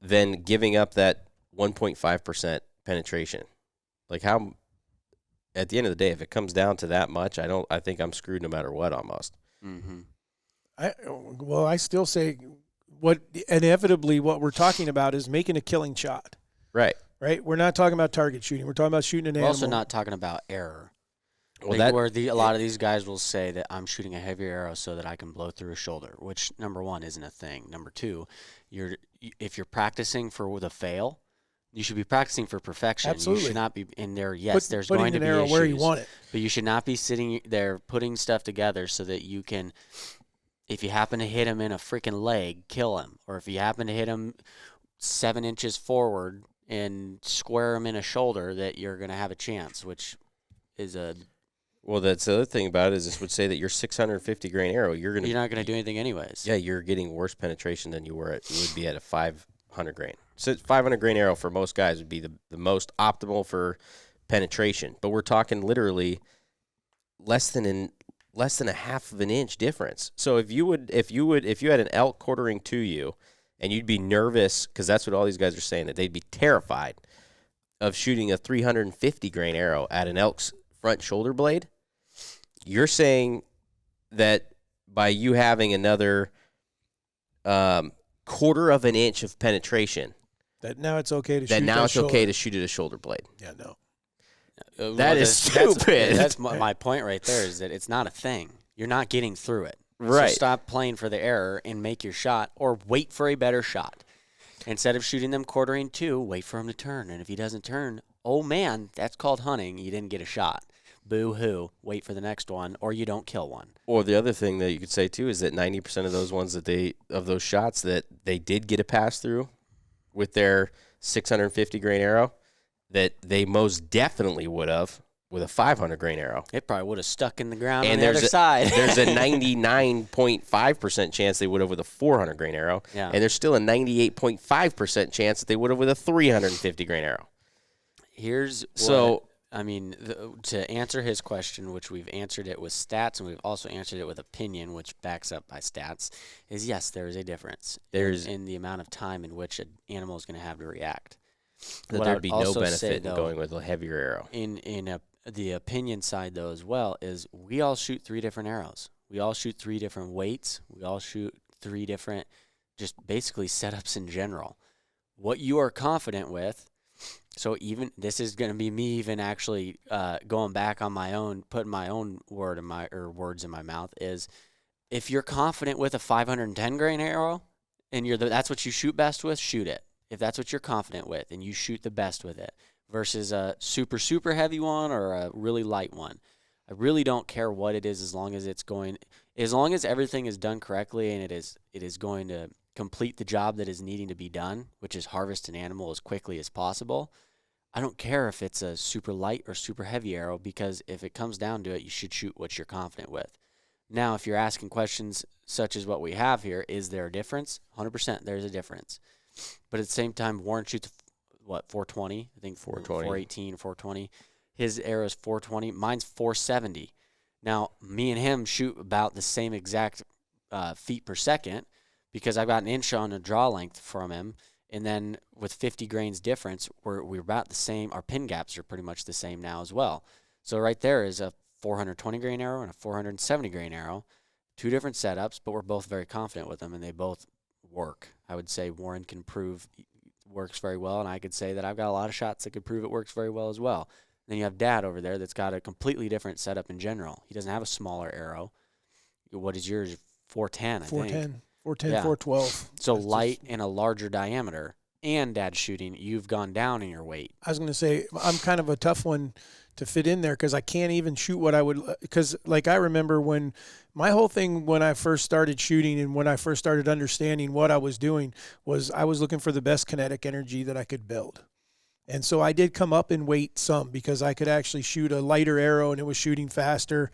than giving up that 1.5% penetration? Like, how, at the end of the day, if it comes down to that much, I think I'm screwed no matter what, almost. Mm-hmm. I still say what we're talking about is making a killing shot. Right. Right? We're not talking about target shooting. We're talking about shooting an We're animal. also not talking about error. Well, A lot of these guys will say that I'm shooting a heavier arrow so that I can blow through a shoulder, which, number one, isn't a thing. Number two, if you're practicing for the fail, you should be practicing for perfection. Absolutely. You should not be in there. Yes, there's putting going to an be arrow issues, where you want it. but you should not be sitting there putting stuff together so that you can, if you happen to hit him in a freaking leg, kill him. Or if you happen to hit him 7 inches forward and square him in a shoulder, that you're going to have a chance, which is a... Well, that's the other thing about it, is this would say that your 650 grain arrow, you're not going to do anything anyways. Yeah, you're getting worse penetration than you would be at a 500 grain. So 500 grain arrow for most guys would be the most optimal for penetration. But we're talking literally less than a half of an inch difference. So if you had an elk quartering to you, and you'd be nervous, because that's what all these guys are saying, that they'd be terrified of shooting a 350 grain arrow at an elk's front shoulder blade. You're saying that by you having another quarter of an inch of penetration, that now it's okay to shoot. That now it's shoulder. okay to shoot at a shoulder blade. Yeah, no. That is stupid. That's my point right there, is that it's not a thing. You're not getting through it. Right. So stop playing for the error and make your shot, or wait for a better shot. Instead of shooting them quartering two, wait for him to turn. And if he doesn't turn, oh man, that's called hunting. You didn't get a shot. Boo-hoo. Wait for the next one, or you don't kill one. Or the other thing that you could say too is that 90% of those shots that they did get a pass through with their 650 grain arrow, that they most definitely would have with a 500 grain arrow. It probably would have stuck in the ground on the other side. There's a 99.5% chance they would have with a 400 grain arrow, and there's still a 98.5% chance that they would have with a 350 grain arrow. To answer his question, which we've answered it with stats, and we've also answered it with opinion, which backs up by stats, is yes, there is a difference in the amount of time in which an animal is going to have to react. That there'd be no benefit in going with a heavier arrow. The opinion side, though, as well, is we all shoot 3 different arrows. We all shoot 3 different weights. We all shoot 3 different, just basically setups in general. What you are confident with, so even this is going to be me even actually going back on my own, putting my own words in my mouth, is if you're confident with a 510 grain arrow and that's what you shoot best with, shoot it. If that's what you're confident with and you shoot the best with it, versus a super, super heavy one or a really light one. I really don't care what it is, as long as everything is done correctly and it is going to complete the job that is needing to be done, which is harvest an animal as quickly as possible. I don't care if it's a super light or super heavy arrow, because if it comes down to it, you should shoot what you're confident with. Now, if you're asking questions such as what we have here, is there a difference? 100% there's a difference. But at the same time, Warren shoots 420? I think 420. 418, 420. His arrow is 420. Mine's 470. Now, me and him shoot about the same exact feet per second, because I've got an inch on a draw length from him. And then with 50 grains difference, we're about the same. Our pin gaps are pretty much the same now as well. So right there is a 420 grain arrow and a 470 grain arrow. 2 different setups, but we're both very confident with them, and they both work. I would say Warren can prove works very well, and I could say that I've got a lot of shots that could prove it works very well as well. Then you have Dad over there that's got a completely different setup in general. He doesn't have a smaller arrow. What is yours? 410, I think. 410, 412. So light and a larger diameter. and dad shooting, you've gone down in your weight. I was going to say, I'm kind of a tough one to fit in there because I can't even shoot what I would, because like I remember when my whole thing when I first started shooting and when I first started understanding what I was doing was I was looking for the best kinetic energy that I could build. And so I did come up in weight some because I could actually shoot a lighter arrow and it was shooting faster.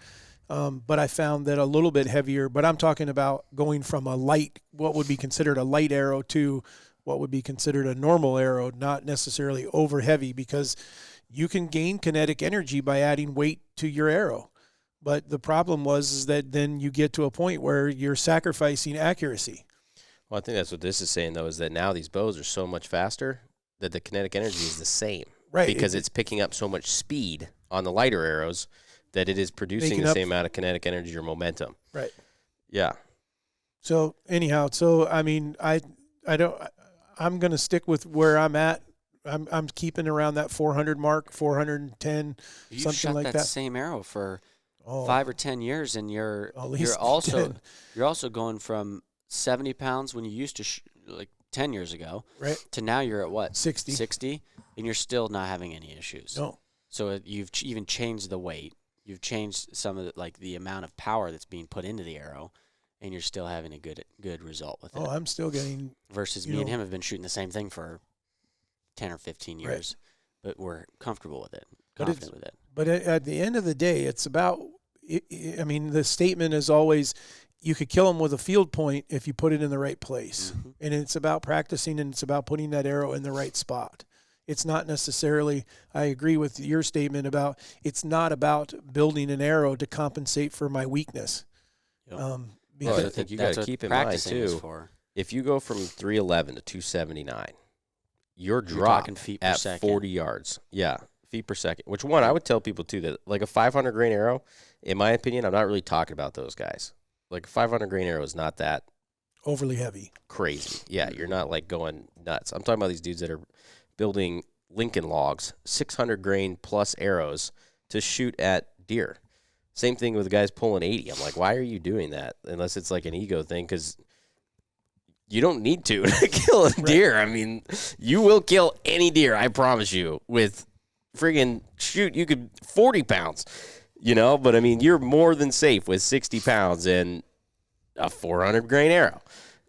But I found that a little bit heavier, but I'm talking about going from a light, what would be considered a light arrow to what would be considered a normal arrow, not necessarily over heavy, because you can gain kinetic energy by adding weight to your arrow. But the problem is that then you get to a point where you're sacrificing accuracy. Well, I think that's what this is saying, though, is that now these bows are so much faster that the kinetic energy is the same. Right. Because it's picking up so much speed on the lighter arrows that it is producing the same amount of kinetic energy or momentum. Right. Yeah. So anyhow, I mean, I'm going to stick with where I'm at. I'm keeping around that 400 mark, 410, You've something shot like that same arrow for 5 or 10 years, and you're also going from 70 pounds when you used to like 10 years ago, right, to now you're at what, 60, and you're still not having any issues. No. So you've even changed the weight. You've changed some of the amount of power that's being put into the arrow, and you're still having a good result with it. Oh, I'm still getting. Versus me and him have been shooting the same thing for 10 or 15 years, but we're comfortable with it, confident with it. But at the end of the day, it's about. I mean, the statement is always, you could kill them with a field point if you put it in the right place, and it's about practicing, and it's about putting that arrow in the right spot. It's not necessarily, I agree with your statement about, it's not about building an arrow to compensate for my weakness. Yep. Because I think you got to keep in mind, too, if you go from 311 to 279, you're dropping feet at 40 yards. Yeah, feet per second. Which one, I would tell people, too, that like a 500 grain arrow, in my opinion, I'm not really talking about those guys. Like a 500 grain arrow is not that overly heavy. Crazy. Yeah, you're not like going nuts. I'm talking about these dudes that are building Lincoln logs, 600 grain plus arrows to shoot at deer. Same thing with the guys pulling 80. I'm like, why are you doing that? Unless it's like an ego thing, because you don't need to kill a deer. I mean, you will kill any deer, I promise you, with friggin' shoot, you could 40 pounds, but I mean, you're more than safe with 60 pounds and a 400 grain arrow.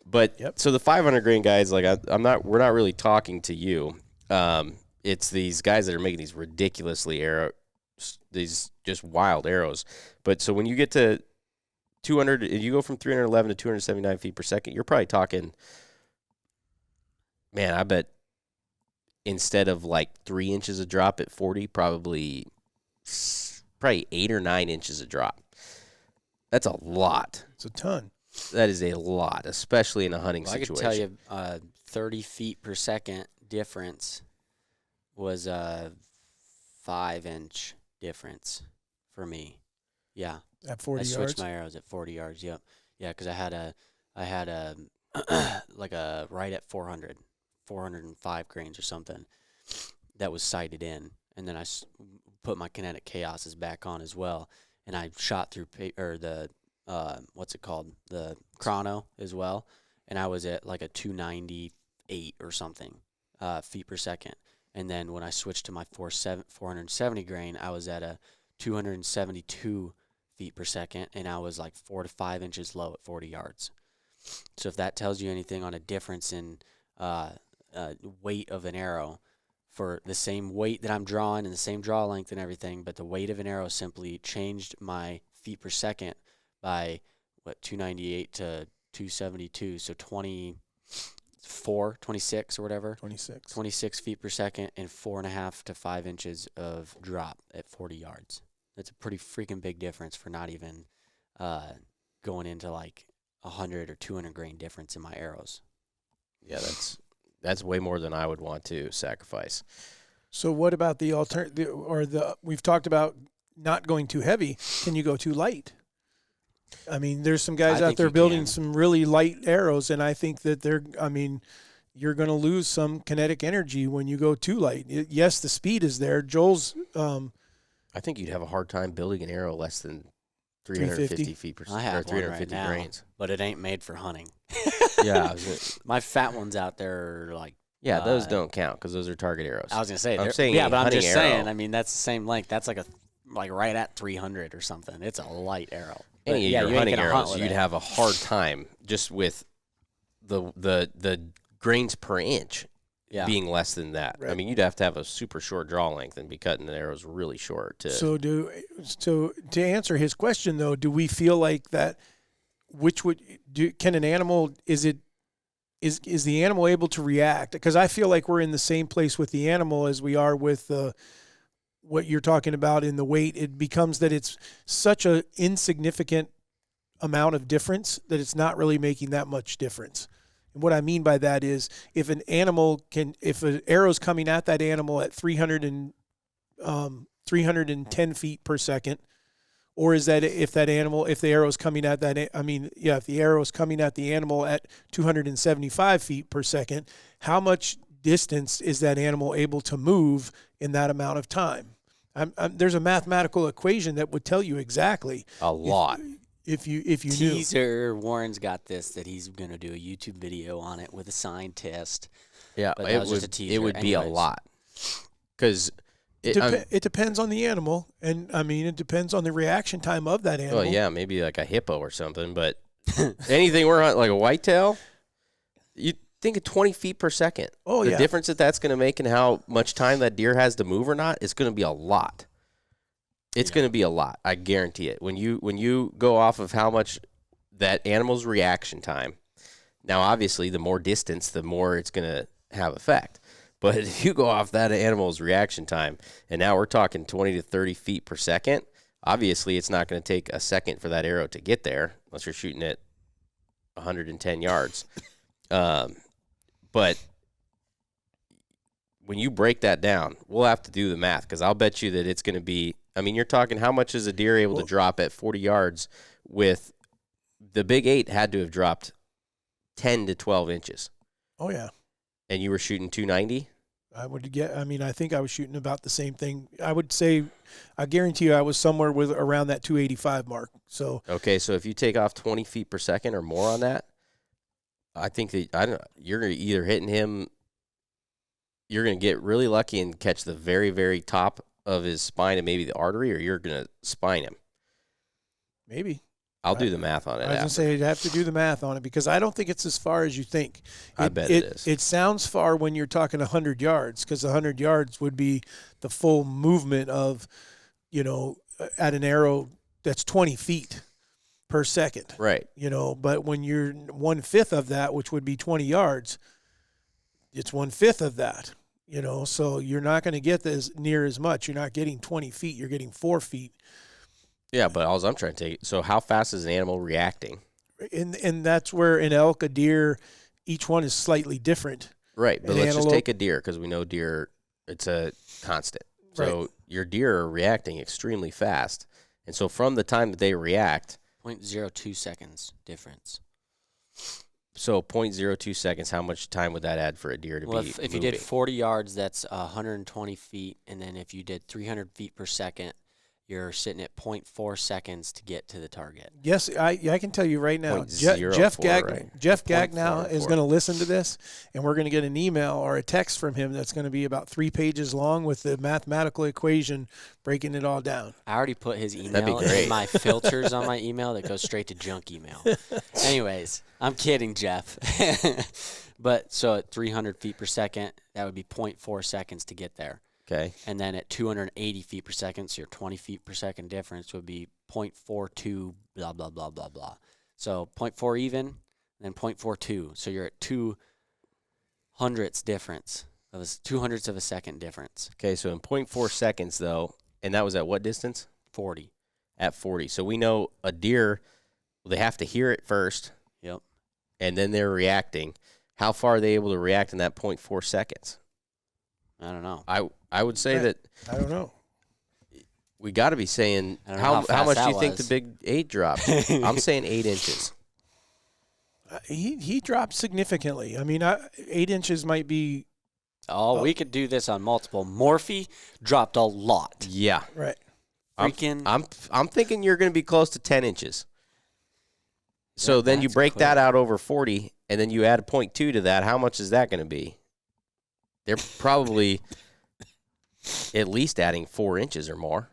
But so the 500 grain guys, like we're not really talking to you. It's these guys that are making these ridiculously these just wild arrows. But so when you get to 200, you go from 311 to 279 feet per second, you're probably talking, man, I bet instead of like 3 inches of drop at 40, probably 8 or 9 inches of drop. That's a lot. It's a ton. That is a lot, especially in a hunting situation. I could tell you 30 feet per second difference was a 5-inch difference for me. Yeah. At 40 yards? I switched my arrows at 40 yards, yep. Yeah, because I had a like a right at 405 grains or something that was sighted in. And then I put my kinetic chaoses back on as well. And I shot through the what's it called? The chrono as well. And I was at like a 298 or something feet per second. And then when I switched to my 470 grain, I was at a 272 feet per second, and I was like 4 to 5 inches low at 40 yards. So if that tells you anything on a difference in weight of an arrow, for the same weight that I'm drawing and the same draw length and everything, but the weight of an arrow simply changed my feet per second by 298 to 272, so 26 or whatever. 26 feet per second and 4.5 to 5 inches of drop at 40 yards. That's a pretty freaking big difference for not even going into like 100 or 200 grain difference in my arrows. Yeah, that's way more than I would want to sacrifice. So what about the alternative, we've talked about not going too heavy. Can you go too light? I mean, there's some guys out there building some really light arrows, and I think that you're going to lose some kinetic energy when you go too light. Yes, the speed is there. Joel's. I think you'd have a hard time building an arrow less than 350 feet per second. I have 350 one right grains. Now, but it ain't made for hunting. Yeah, my fat ones out there are like Yeah, those don't count because those are target arrows. I was gonna say, I'm saying yeah, but I'm hunting just arrow. saying. I mean, that's the same length. That's like right at 300 or something. It's a light arrow. But Any of yeah, your you ain't hunting gonna hunt arrows, with you'd it. have a hard time just with the grains per inch Yeah. being less than that. I Right. mean, you'd have to have a super short draw length and be cutting the arrows really short to. So to answer his question though, do we feel like that? Can an animal is the animal able to react? Because I feel like we're in the same place with the animal as we are with what you're talking about in the weight. It becomes that it's such a insignificant amount of difference that it's not really making that much difference. And what I mean by that is if an arrow's coming at that animal at 310 feet per second, or is that if the arrow's coming at if the arrow's coming at the animal at 275 feet per second, how much distance is that animal able to move in that amount of time? There's a mathematical equation that would tell you exactly. A lot. If you knew. Teaser. Warren's got this that he's gonna do a YouTube video on it with a scientist. Yeah, But that was just a teaser. it would be a Anyways. lot. Because It depends on the animal, and I mean it depends on the reaction time of that animal. well, yeah, maybe like a hippo or something, but anything we're hunting, like a whitetail, you think of 20 feet per second. Oh, the yeah. difference that's going to make in how much time that deer has to move or not is going to be a lot. It's going to be a lot. I guarantee it. When you go off of how much that animal's reaction time, now obviously the more distance, the more it's going to have effect. But if you go off that animal's reaction time, and now we're talking 20 to 30 feet per second, obviously it's not going to take a second for that arrow to get there unless you're shooting at 110 yards. But when you break that down, we'll have to do the math because I'll bet you that it's going to be, I mean, you're talking how much is a deer able to drop at 40 yards with the big 8 had to have dropped 10 to 12 inches. Oh yeah. And you were shooting 290? I think I was shooting about the same thing. I would say, I guarantee you I was somewhere with around that 285 mark. So Okay, so if you take off 20 feet per second or more on that, I think that you're either hitting him, you're going to get really lucky and catch the very, very top of his spine and maybe the artery, or you're going to spine him. maybe. I'll do the math on it. I was going to say, you'd have to do the math on it because I don't think it's as far as you think. I bet it is. It sounds far when you're talking 100 yards because 100 yards would be the full movement of, at an arrow that's 20 feet per second. Right. But when you're 1/5 of that, which would be 20 yards, it's 1/5 of that, so you're not going to get near as much. You're not getting 20 feet. You're getting 4 feet. Yeah, but all I'm trying to take. So how fast is an animal reacting? And that's where an elk, a deer, each one is slightly different. Right, but An let's just antelope- take a deer because we know deer, it's a constant. So Right. your deer are reacting extremely fast. And so from the time that they react, 0.02 seconds difference. so 0.02 seconds, how much time would that add for a deer to Well, be if you did moving? 40 yards, that's 120 feet. And then if you did 300 feet per second, you're sitting at 0.4 seconds to get to the target. Yes, I can tell you right now. 0.04, Jeff right? Jeff 0.04. Gagnow is going to listen to this, and we're going to get an email or a text from him that's going to be about 3 pages long with the mathematical equation breaking it all down. I already put his be email great. in my filters on my email that goes straight to junk email. Anyways, I'm kidding, Jeff. But so at 300 feet per second, that would be 0.4 seconds to get there. Okay. And then at 280 feet per second, so your 20 feet per second difference would be 0.42, blah, blah, blah, blah, blah. So 0.4 even, and then 0.42. So you're at 2/100ths difference, 2/100ths of a second difference. Okay, so in 0.4 seconds, though, and that was at what distance? 40. At 40. So we know a deer, they have to hear it first, Yep. and then they're reacting. How far are they able to react in that 0.4 seconds? I don't know. I would say Right. that I don't know. we got to be saying I don't know how how fast much do that you think the was. big 8 dropped? I'm saying 8 inches. He dropped significantly. I mean, 8 inches might be Oh, we could do this on multiple. Morphe dropped a lot. Yeah. right. Freaking. I'm thinking you're going to be close to 10 inches. So then you that's break that quick. out over 40, and then you add a 0.2 to that. How much is that going to be? they're probably at least adding 4 inches or more.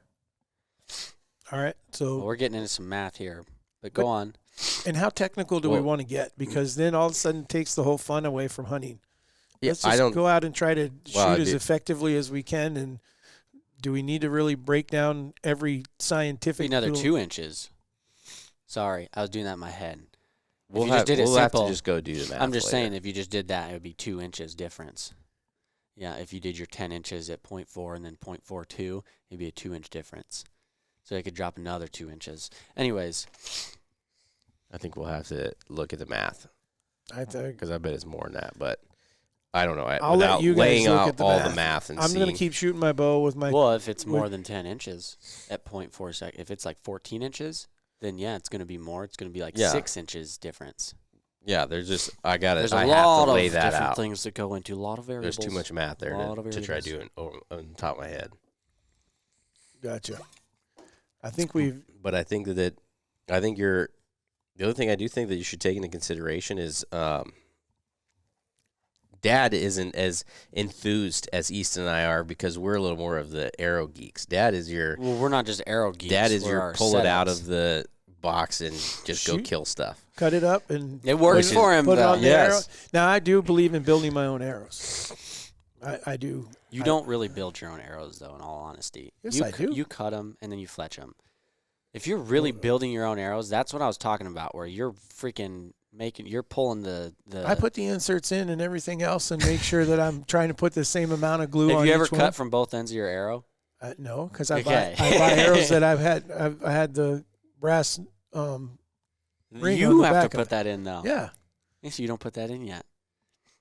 All right. So Well, we're getting into some math here, but go on. And how technical do we Well- want to get? Because then all of a sudden it takes the whole fun away from hunting. Yeah, Let's just go out and try to Well, shoot as effectively as we can. And do we need to really break down every scientific? Another little- 2 inches. Sorry, I was doing that in my head. We'll you just did it we'll have simple, to just go do the math. I'm just later. saying, if you just did that, it would be 2 inches difference. Yeah, if you did your 10 inches at 0.4 and then 0.42, it'd be a 2-inch difference. So it could drop another 2 inches. Anyways, I think we'll have to look at the math I think because I bet it's more than that. But I don't know. I'll let Without you guys laying look out at the all math. the math and I'm seeing. going to keep shooting my bow with my. well, if it's more than 10 inches at 0.4 seconds, if it's like 14 inches, then yeah, it's going to be more. It's going to be like 6 inches difference. Yeah, there's just I There's a have lot to lay of that different out. things that go into a lot of variables. There's too much math there Lot of to try to variables. do it on top of my head. Gotcha. I think we've. But I think the other thing I do think that you should take into consideration is Dad isn't as enthused as Easton and I are because we're a little more of the arrow geeks. Dad is your Well, we're not just arrow geeks. Dad is we're your our pull it out setups. of the box and just go Shoot. kill stuff. Cut it up and It works Which for him, put it though. on the Yes. arrow. Now I do believe in building my own arrows. I do. You don't really build your own arrows, though, in all honesty. Yes, I do. You cut them, and then you fletch them. If you're really building your own arrows, that's what I was talking about, where you're freaking you're pulling the I put the inserts in and everything else and make sure that I'm trying to put the same amount of glue on Have you ever each cut one. from both ends of your arrow? No, because I Okay. buy arrows that I've had the brass. Ring on You the have back to of put that in, though. Yeah, So you don't put that in yet.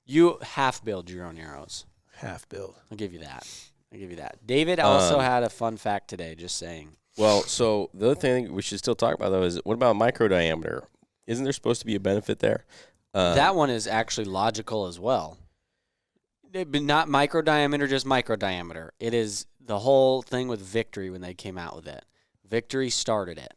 You half build your own arrows. half build. I'll give you that. David also had a fun fact today, just saying. Well, so the other thing we should still talk about though is what about micro diameter? Isn't there supposed to be a benefit there? That one is actually logical as well. But not micro diameter, just micro diameter. It is the whole thing with Victory when they came out with it. Victory started it.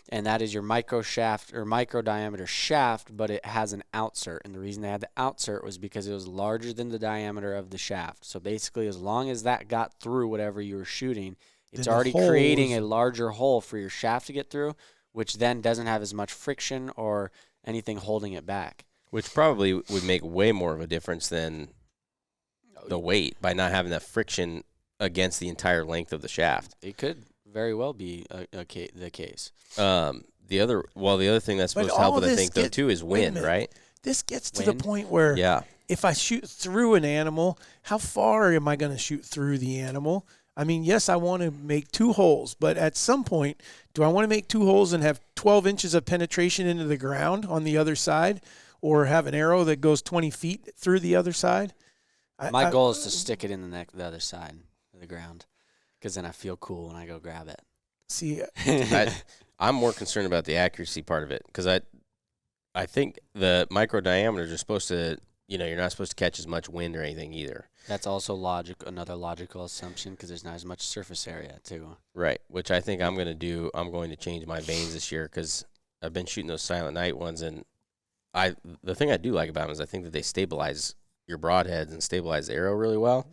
And that is your micro shaft or micro diameter shaft, but it has an outsert. And the reason they had the outsert was because it was larger than the diameter of the shaft. So basically, as long as that got through whatever you were shooting, it's Then the already hole creating was- a larger hole for your shaft to get through, which then doesn't have as much friction or anything holding it back. Which probably would make way more of a difference than the weight by not having that friction against the entire length of the shaft. It could very well be the case. The other thing that's But supposed to help all with, I this think, though, get- too, is wait a wind, minute. right? This gets to Wind? the point where Yeah. if I shoot through an animal, how far am I going to shoot through the animal? I mean, yes, I want to make 2 holes, but at some point, do I want to make 2 holes and have 12 inches of penetration into the ground on the other side, or have an arrow that goes 20 feet through the other side? My goal is to stick it in the other side of the ground, because then I feel cool when I go grab it. See, I'm more concerned about the accuracy part of it because I think the micro diameters are supposed to, you're not supposed to catch as much wind or anything either. That's also another logical assumption, because there's not as much surface area too. Right, which I think I'm going to do. I'm going to change my vanes this year because I've been shooting those Silent Night ones, and the thing I do like about them is I think that they stabilize your broadheads and stabilize the arrow really well.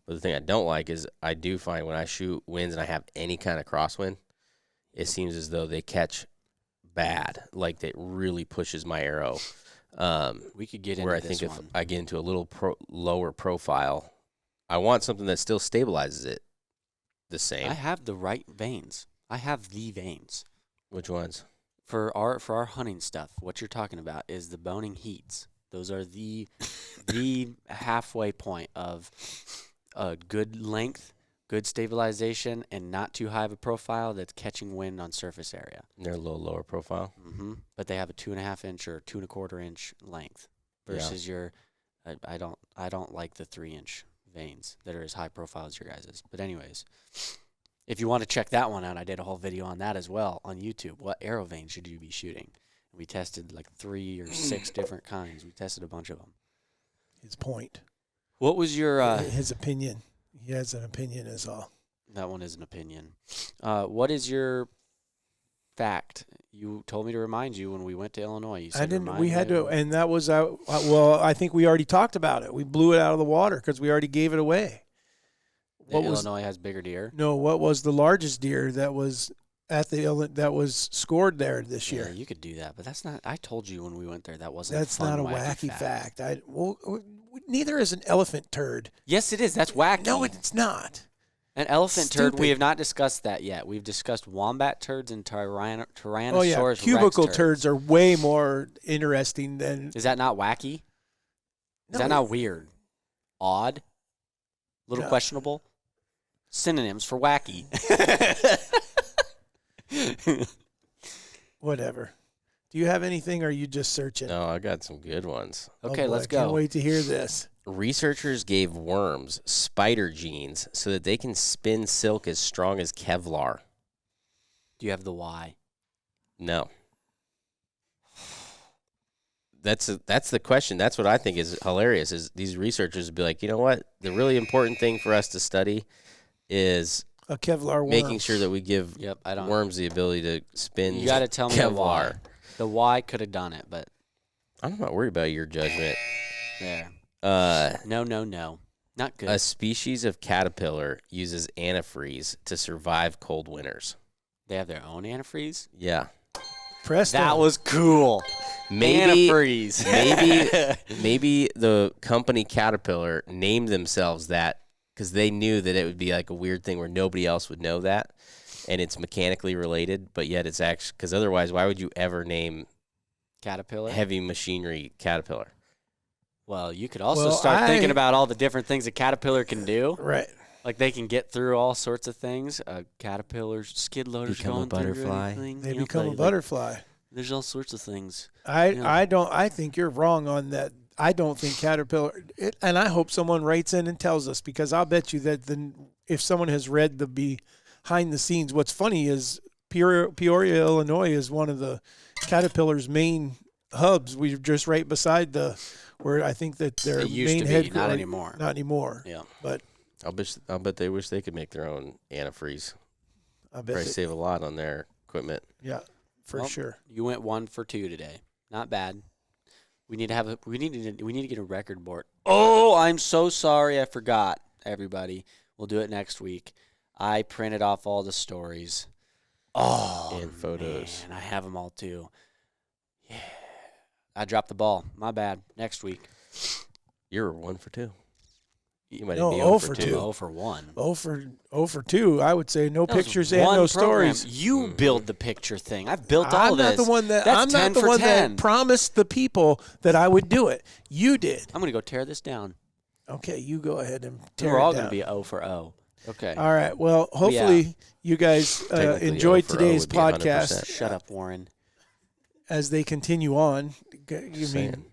But the thing I don't like is I do find when I shoot winds and I have any kind of crosswind, it seems as though they catch bad. Like it really pushes my arrow. We could get into Where I this think if one. I get into a little lower profile, I want something that still stabilizes it the same. I have the right veins. I have the veins. Which ones? For our hunting stuff, what you're talking about is the boning heats. Those are the halfway point of a good length, good stabilization, and not too high of a profile that's catching wind on surface area. They're a little lower profile. But they have a 2.5 inch or 2.25 inch length versus your. I don't like the 3-inch veins that are as high profile as your guys's. But anyways, if you want to check that one out, I did a whole video on that as well on YouTube. What arrow vein should you be shooting? We tested like 3 or 6 different kinds. We tested a bunch of them. his point, What was your? his opinion. He has an opinion, is all. That one is an opinion. What is your fact. You told me to remind you when we went to Illinois. You said I didn't. remind We me had when to, and that was well. I think we already talked about it. We blew it out of the water because we already gave it away. Illinois has bigger deer. No, what was the largest deer that was that was scored there this year? Yeah, you could do that, but that's not. I told you when we went there that wasn't. That's a fun, not a wacky fact. Neither is an elephant turd. Yes, it is. That's wacky. No, it's not. An elephant turd. We Stupid. have not discussed that yet. We've discussed wombat turds and Tyrannosaurus Oh yeah, Rex cubicle turds. turds are way more interesting than. Is that not wacky? Is that not weird? Odd? Little No. questionable? Synonyms for wacky. Whatever. Do you have anything, or are you just searching? No, I got some good ones. Okay, boy, let's I can't go. wait to hear this. Researchers gave worms spider genes so that they can spin silk as strong as Kevlar. Do you have the why? No. That's the question. That's what I think is hilarious. Is these researchers would be like, you know what? The really important thing for us to study is A Kevlar worm. making sure that we give I don't. worms the ability to spin. You got to tell me the why. Kevlar. The why could have done it, but I'm not worried about your judgment. there. Uh, No. Not good. a species of caterpillar uses antifreeze to survive cold winters. They have their own antifreeze? Yeah. Presto. That was cool. Maybe Antifreeze. maybe the company Caterpillar named themselves that because they knew that it would be like a weird thing where nobody else would know that, and it's mechanically related, but yet it's actually because otherwise, why would you ever name Caterpillar? heavy machinery Caterpillar? Well, you could also Well, start thinking about all the different things a caterpillar can do. Right. Like they can get through all sorts of things. Caterpillars, skid loaders Become a going through butterfly. everything, They you know, become a like, butterfly. there's all sorts of things. I think you're wrong on that. I don't think Caterpillar, and I hope someone writes in and tells us, because I'll bet you that if someone has read the behind the scenes, what's funny is Peoria, Illinois is one of the Caterpillar's main hubs. We're just right beside where I think that their It used main to be, headquarters. not anymore. Not anymore. Yeah. But I'll bet they wish they could make their own antifreeze. I bet Probably save a lot on their equipment. yeah, for Well, sure. You went 1 for 2 today. Not bad. We need to get a record board. Oh, I'm so sorry. I forgot, everybody. We'll do it next week. I printed off all the stories. Oh, And photos. man, I have them all too. Yeah. I dropped the ball. My bad. Next week. You're 1 for 2. You might No, be 0 0 for for 2. 2. 0 for 1. 0 for 2. I would say no That was pictures and one no program. stories. You build the picture thing. I've built all I'm this. not the one that That's I'm 10 not the for one 10. that promised the people that I would do it. You did. I'm going to go tear this down. Okay, you go ahead and tear We're it all down. going to be 0 for 0. Okay. All right. Well, hopefully you guys Technically, enjoyed 0 for 0 today's would be 100%. podcast Shut up, Warren. as they continue on. You Saying. mean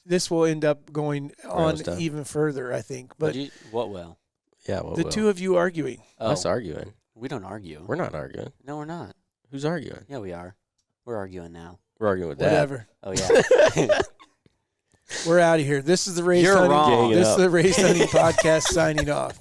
this will end up going on Almost done. even further, I think. But What will? Yeah, well, the two of you arguing. Oh, us arguing. we don't argue. We're not arguing. No, we're not. Who's arguing? Yeah, we are. We're arguing now. We're arguing with Dad. Whatever. Oh, yeah. We're out of here. This is the Raised You're Hunting. wrong. This is the Raised Hunting podcast signing off.